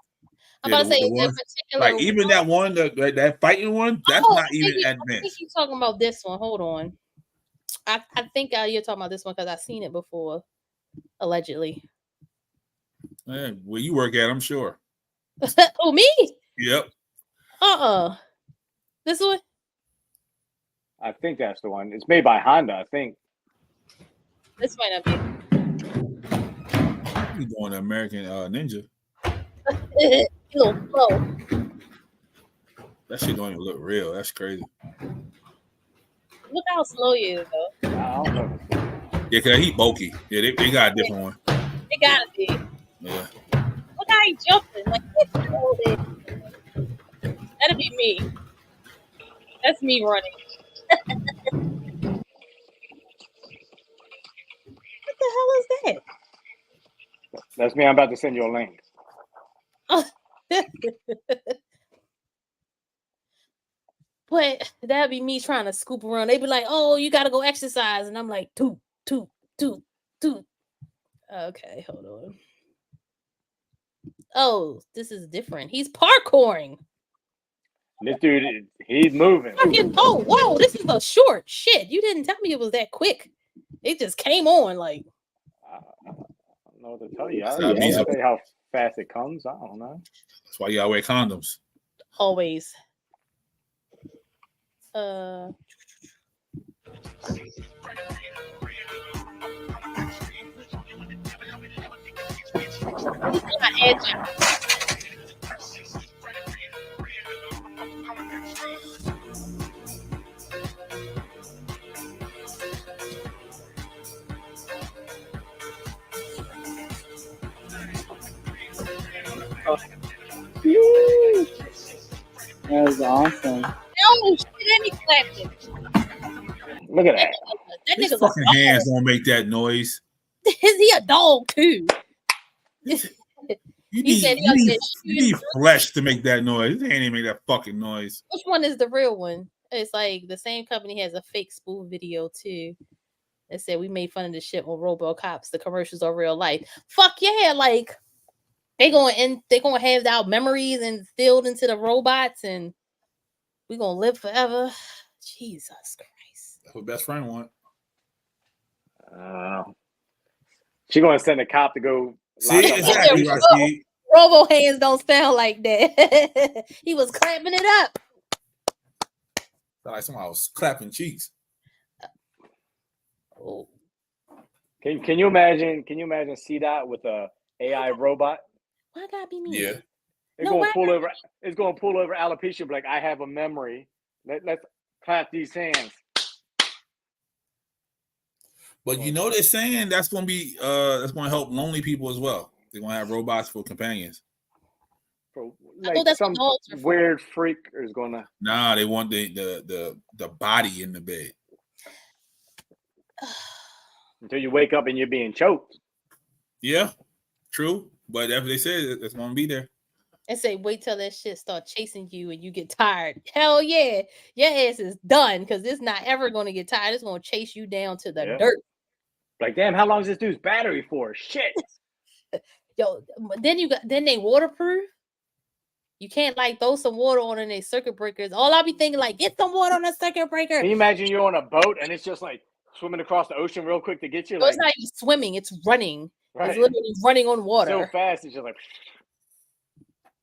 I'm about to say one, like even that one, that fighting one, that's not even advanced. I think you're talking about this one. Hold on. I think you're talking about this one because I've seen it before, allegedly. Man, where you work at, I'm sure. Oh, me? Yep. This one? I think that's the one. It's made by Honda, I think. This might not be. You going to American Ninja? Little slow. That shit don't even look real. That's crazy. Look how slow he is, though. I don't know. Yeah, because he bulky. Yeah, they got a different one. It gotta be. Yeah. like jumping. Like, that'd be me. That's me running. What the hell is that? That's me. I'm about to send you a link. Oh. But that'd be me trying to scoop around. They'd be like, "Oh, you gotta go exercise," and I'm like, "Toot, toot, toot, toot." Okay, hold on. Oh, this is different. He's parkouring. This dude, he's moving. Oh, whoa! This is a short. Shit, you didn't tell me it was that quick. It just came on like. I don't know what to tell you. I don't know how fast it comes. I don't know. That's why you gotta wear condoms. Always. That was awesome. Oh shit! And he clapped it. Look at that. That His nigga's fucking hands don't make that noise. Is he a dog too? You need flesh to make that noise. His hand ain't make that fucking noise. Which one is the real one? It's like the same company has a fake spoof video too. They said we made fun of the shit on RoboCops. The commercials are real life. Fuck yeah! Like they're gonna have our memories instilled into the robots, and we're gonna live forever. Jesus Christ! That's what best friend want. She gonna send a cop to go. See, exactly right. See. Robo hands don't sound like that. He was clapping it up. Like somebody was clapping cheeks. Oh. Can you imagine? Can you imagine CDOT with a AI robot? Why gotta be me? Yeah. It's gonna pull over. It's gonna pull over alopecia. Like I have a memory. Let's clap these hands. But you know they're saying that's gonna be that's gonna help lonely people as well. They're gonna have robots for companions. Like some weird freak is gonna. Nah, they want the body in the bed. Until you wake up and you're being choked. Yeah, true. But that's what they said. It's gonna be there. And say, wait till that shit start chasing you and you get tired. Hell yeah, your ass is done because it's not ever gonna get tired. It's gonna chase you down to the dirt. Like, damn, how long is this dude's battery for? Shit. Yo, then they waterproof. You can't like throw some water on in their circuit breakers. All I'll be thinking like, get some water on a circuit breaker. Can you imagine you're on a boat and it's just like swimming across the ocean real quick to get you? No, like, it's not even swimming, it's running. Right. It's literally running on water. So fast, it's just like.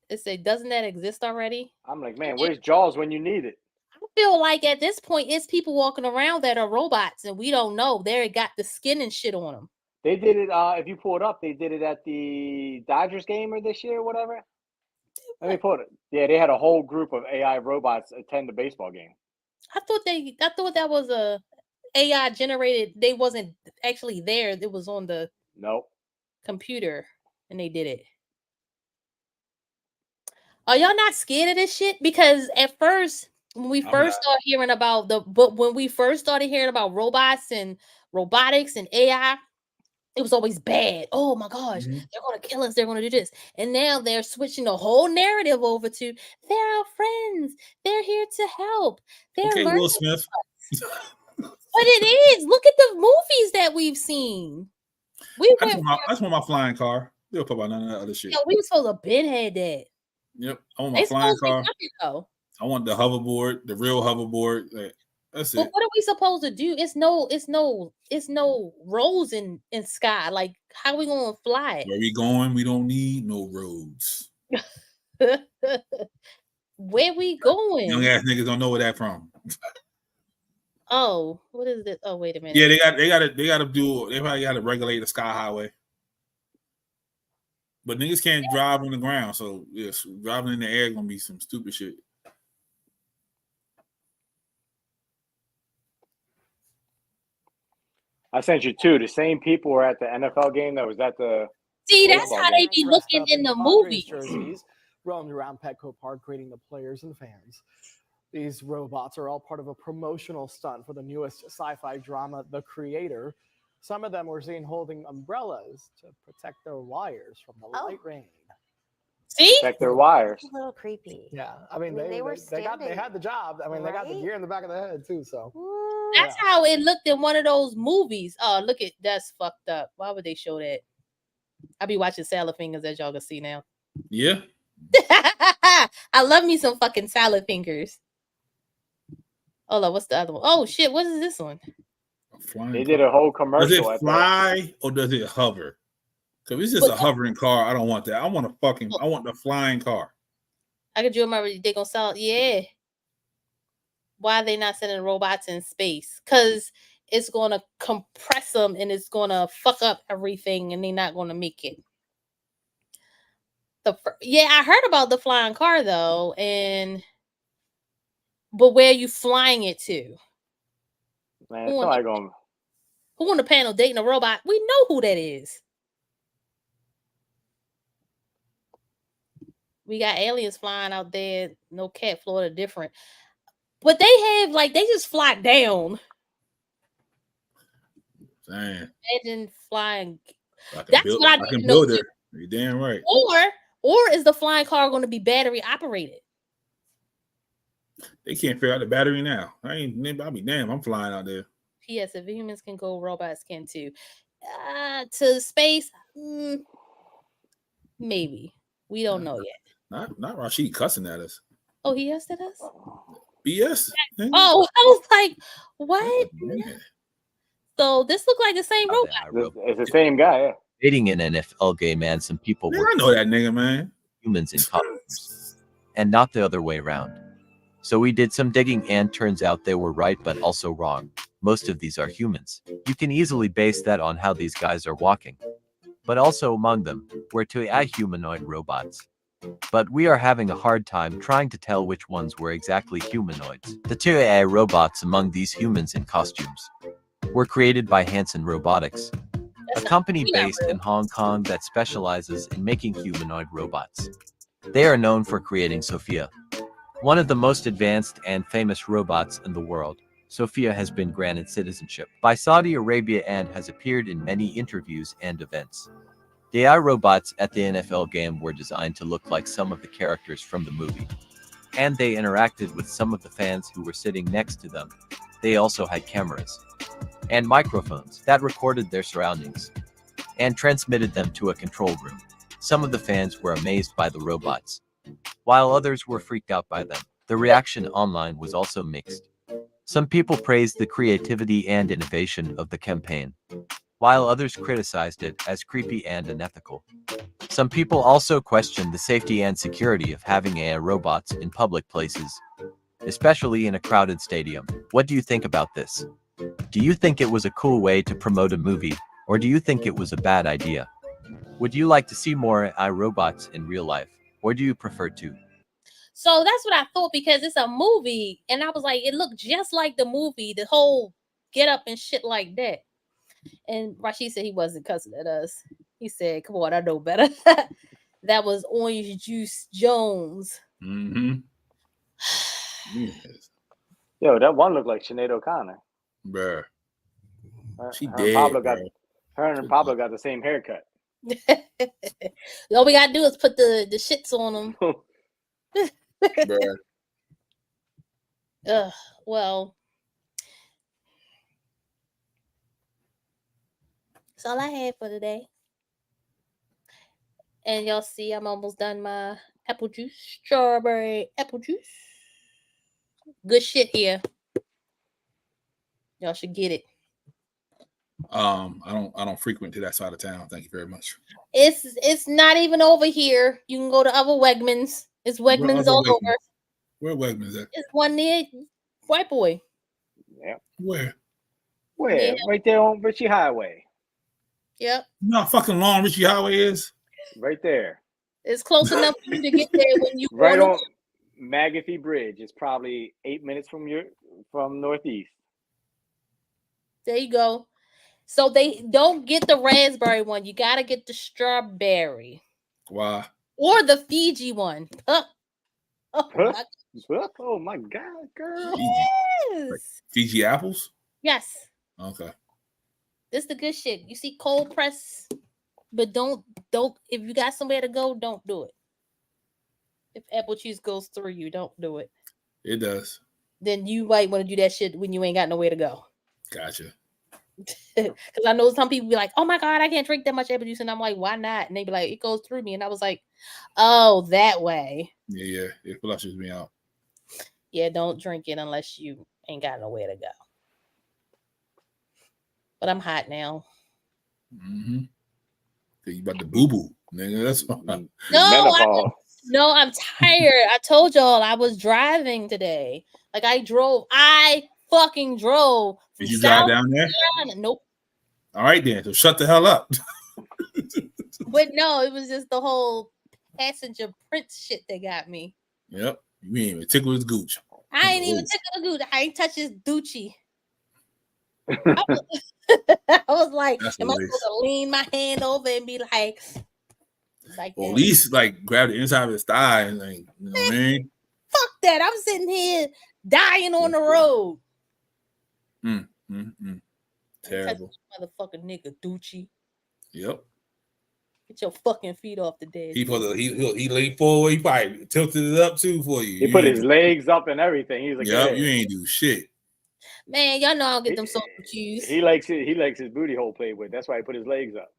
It say, doesn't that exist already? I'm like, man, where's Jaws when you need it? I feel like at this point, it's people walking around that are robots and we don't know. They got the skin and shit on them. They did it. If you pull it up, they did it at the Dodgers game or this year or whatever. Let me put it. Yeah, they had a whole group of AI robots attend the baseball game. I thought that was a AI generated. They wasn't actually there. It was on the computer and they did it. Are y'all not scared of this shit? Because at first, when we first started hearing about robots and robotics and AI, it was always bad. Oh my gosh, they're gonna kill us, they're gonna do this. And now they're switching the whole narrative over to they're our friends, they're here to help. They're okay, learning. Will Smith. But it is. Look at the movies that we've seen. I just want my flying car. They'll put about none of that other shit. Yeah, we were supposed to been had that. Yep, I want my flying car. Though. I want the hoverboard, the real hoverboard. That's But it. what are we supposed to do? It's no roads in sky. Like, how are we gonna fly? Where we going? We don't need no roads. Where we going? Young ass niggas don't know where that from. Oh, what is this? Oh, wait a minute. Yeah, they probably gotta regulate the sky highway. But niggas can't drive on the ground, so yes, driving in the air is gonna be some stupid shit. I sent you two. The same people were at the NFL game that was at the See, that's how they be looking in the movie. Jerseys roamed around Petco Park, greeting the players and fans. These robots are all part of a promotional stunt for the newest sci-fi drama, The Creator. Some of them were seen holding umbrellas to protect their wires from the light rain. See? Protect their wires. A little creepy. Yeah, I mean they had the job. I mean, they got the gear in the back of the head too. So that's how it looked in one of those movies. Oh, look at that's fucked up. Why would they show that? I be watching Salad Fingers, as y'all can see now. Yeah. I love me some fucking Salad Fingers. Hold on, what's the other one? Oh shit, what is this one? They did a whole commercial. Does it fly or does it hover? Because it's just a hovering car. I don't want that. I want the flying car. I could remember they gonna sell. Yeah. Why are they not sending robots in space? Because it's gonna compress them and it's gonna fuck up everything, and they're not gonna make it. I heard about the flying car though, but where are you flying it to? Man, it's probably going. Who on the panel dating a robot? We know who that is. We got aliens flying out there. No cat, Florida different. But they have they just fly down. Damn. Imagine flying. That's what I can build it. You're damn right. Or is the flying car going to be battery operated? They can't figure out the battery now. I'll be damn. I'm flying out there. Yes, if humans can go, robots can too. To space, maybe. We don't know yet. Not Rashid cussing at us. Oh, he asked at us? BS. Oh, I was like, what? So this looked like the same robot. It's the same guy, yeah. Dating an NFL game, and some people I know that nigga, man. Humans in costumes, and not the other way around. So we did some digging, and turns out they were right, but also wrong. Most of these are humans. You can easily base that on how these guys are walking. But also among them were two AI humanoid robots. But we are having a hard time trying to tell which ones were exactly humanoids. The two AI robots among these humans in costumes were created by Hanson Robotics, a company based in Hong Kong that specializes in making humanoid robots. They are known for creating Sophia, one of the most advanced and famous robots in the world. Sophia has been granted citizenship by Saudi Arabia and has appeared in many interviews and events. The AI robots at the NFL game were designed to look like some of the characters from the movie, and they interacted with some of the fans who were sitting next to them. They also had cameras and microphones that recorded their surroundings and transmitted them to a control room. Some of the fans were amazed by the robots, while others were freaked out by them. The reaction online was also mixed. Some people praised the creativity and innovation of the campaign, while others criticized it as creepy and unethical. Some people also questioned the safety and security of having AI robots in public places, especially in a crowded stadium. What do you think about this? Do you think it was a cool way to promote a movie, or do you think it was a bad idea? Would you like to see more AI robots in real life, or do you prefer to? So that's what I thought, because it's a movie, and I was like, it looked just like the movie, the whole get up and shit like that. And Rashid said he wasn't cussing at us. He said, come on, I know better. That was Orange Juice Jones. Mm-hmm. Yes. Yo, that one looked like Sinead O'Connor. Bruh. She her dead, Her and Pablo got the same haircut. All we gotta do is put the shits on them. Well, that's all I had for today. And y'all see, I'm almost done my apple juice, strawberry apple juice. Good shit here. Y'all should get it. I don't frequent to that side of town. Thank you very much. It's not even over here. You can go to other Wegmans. It's Wegmans all over. Where Wegmans at? It's one near White Boy. Yeah. Where? Yeah. Right there on Ritchie Highway. Yep. You know how fucking long Ritchie Highway is? Right there. It's close enough for you to get there when you right on McAfee Bridge. It's probably 8 minutes from Northeast. There you go. So they don't get the raspberry one. You got to get the strawberry. Why? Or the Fiji one. Oh my God, girl. Yes. Like Fiji apples? Yes. Okay. This is the good shit. You see cold press, but don't if you got somewhere to go, don't do it. If apple juice goes through you, don't do it. It does. Then you might want to do that shit when you ain't got nowhere to go. Gotcha. Because I know some people be like, oh my God, I can't drink that much apple juice. And I'm like, why not? And they be like, it goes through me. And I was like, oh, that way. Yeah. It flushes me out. Yeah, don't drink it unless you ain't got nowhere to go. But I'm hot now. Mm-hmm. You about to boo-boo, nigga. That's fine. No, I'm tired. I told y'all I was driving today. Like I fucking drove. Did you drive down there? Nope. All right then. So shut the hell up. But no, it was just the whole passenger prince shit that got me. Yep. You ain't even tickle his gooch. I ain't even tickle the gooch. I ain't touch his doochie. I was like, That's am I supposed to lean my hand over and be like well, at least like grab the inside of his thigh and like, you know what I mean? Fuck that. I'm sitting here dying on the road. Terrible. Motherfucking nigga doochie. Yep. Get your fucking feet off the desk. He leaned forward. He probably tilted it up too for you. He put his legs up and everything. He's like, yep, you ain't do shit. Man, y'all know I'll get them so confused. He likes his booty hole played with. That's why he put his legs up.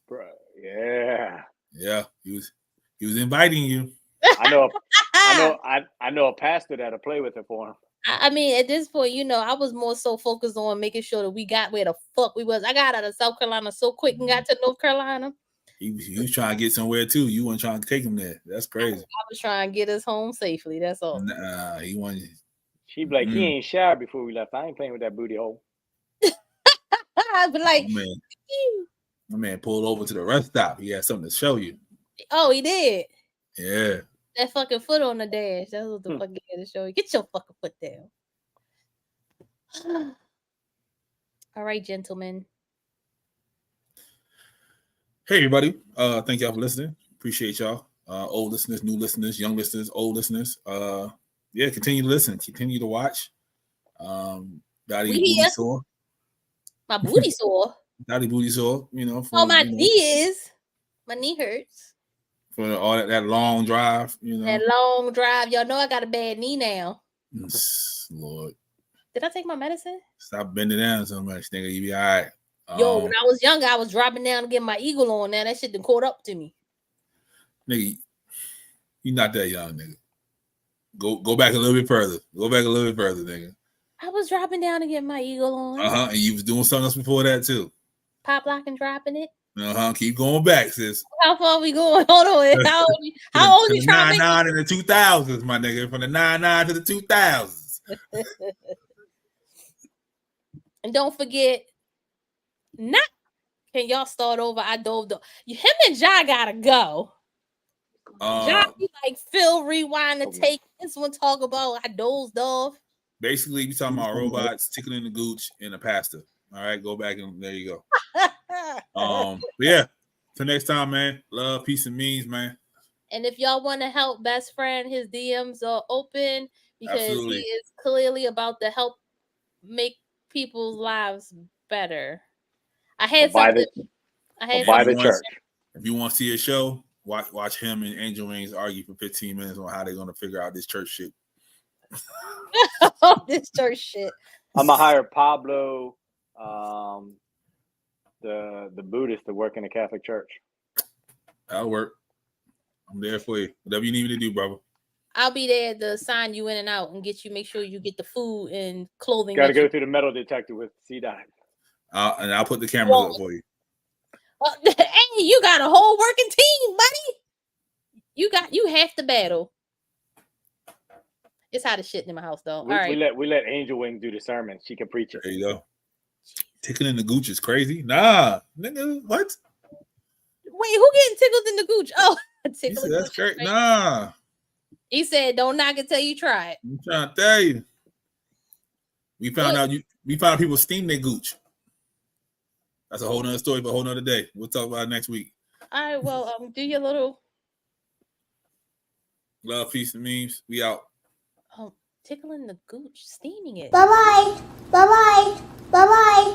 Bro, yeah. Yeah, he was inviting you. I know a pastor that'll play with it for him. I mean, at this point, you know, I was more so focused on making sure that we got where the fuck we was. I got out of South Carolina so quick and got to North Carolina. He was trying to get somewhere too. You weren't trying to take him there. That's crazy. I was trying to get us home safely. That's all. Nah, he wanted. She'd be like, he ain't showered before we left. I ain't playing with that booty hole. I'd be like, my man pulled over to the rest stop. He had something to show you. Oh, he did. Yeah. That fucking foot on the dash. That's what the fuck he had to show you. Get your fucking foot down. All right, gentlemen. Hey, everybody. Thank y'all for listening. Appreciate y'all. Old listeners, new listeners, young listeners, old listeners. Yeah, continue to listen. Continue to watch. Daddy booty sore. My booty sore. Daddy booty sore. You know. My knee is. My knee hurts. For all that long drive, you know. That long drive. Y'all know I got a bad knee now. Lord. Did I take my medicine? Stop bending down so much, nigga. You be all right. Yo, when I was younger, I was dropping down to get my eagle on. Now that shit done caught up to me. Nigga, you're not that young, nigga. Go back a little bit further. Go back a little bit further, nigga. I was dropping down to get my eagle on. And you was doing something else before that too. Pop lock and dropping it. Keep going back, sis. How far are we going? Hold on. How old you trying to make? 99 in the 2000s, my nigga. From the 99 to the 2000s. And don't forget, can y'all start over? I dove. Him and Ja gotta go. Ja be like Phil rewind the tape. This one talk about I dozed off. Basically, we talking about robots tickling the gooch and a pasta. All right, go back and there you go. But yeah, till next time, man. Love, peace, and means, man. And if y'all want to help best friend, his DMs are open because he is clearly about to help make people's lives better. I had something. By the church. If you want to see a show, watch him and Angel Wings argue for 15 minutes on how they're gonna figure out this church shit. This church shit. I'm gonna hire Pablo, the Buddhist, to work in the Catholic Church. That'll work. I'm there for you. Whatever you need me to do, brother. I'll be there to sign you in and out and make sure you get the food and clothing. Got to go through the metal detector with C-Dot. And I'll put the cameras up for you. Hey, you got a whole working team, buddy. You have to battle. It's hot as shit in my house, though. All right. We let Angel Wing do the sermon. She can preach it. There you go. Tickling the gooch is crazy. Nah, nigga, what? Wait, who getting tickled in the gooch? Oh, tickling. That's great. Nah. He said, "Don't knock it till you try it." I'm trying to tell you. We found out people steam their gooch. That's a whole nother story for a whole nother day. We'll talk about it next week. All right, well, do your little love, peace, and memes. We out. Tickling the gooch, steaming it. Bye-bye. Bye-bye. Bye-bye.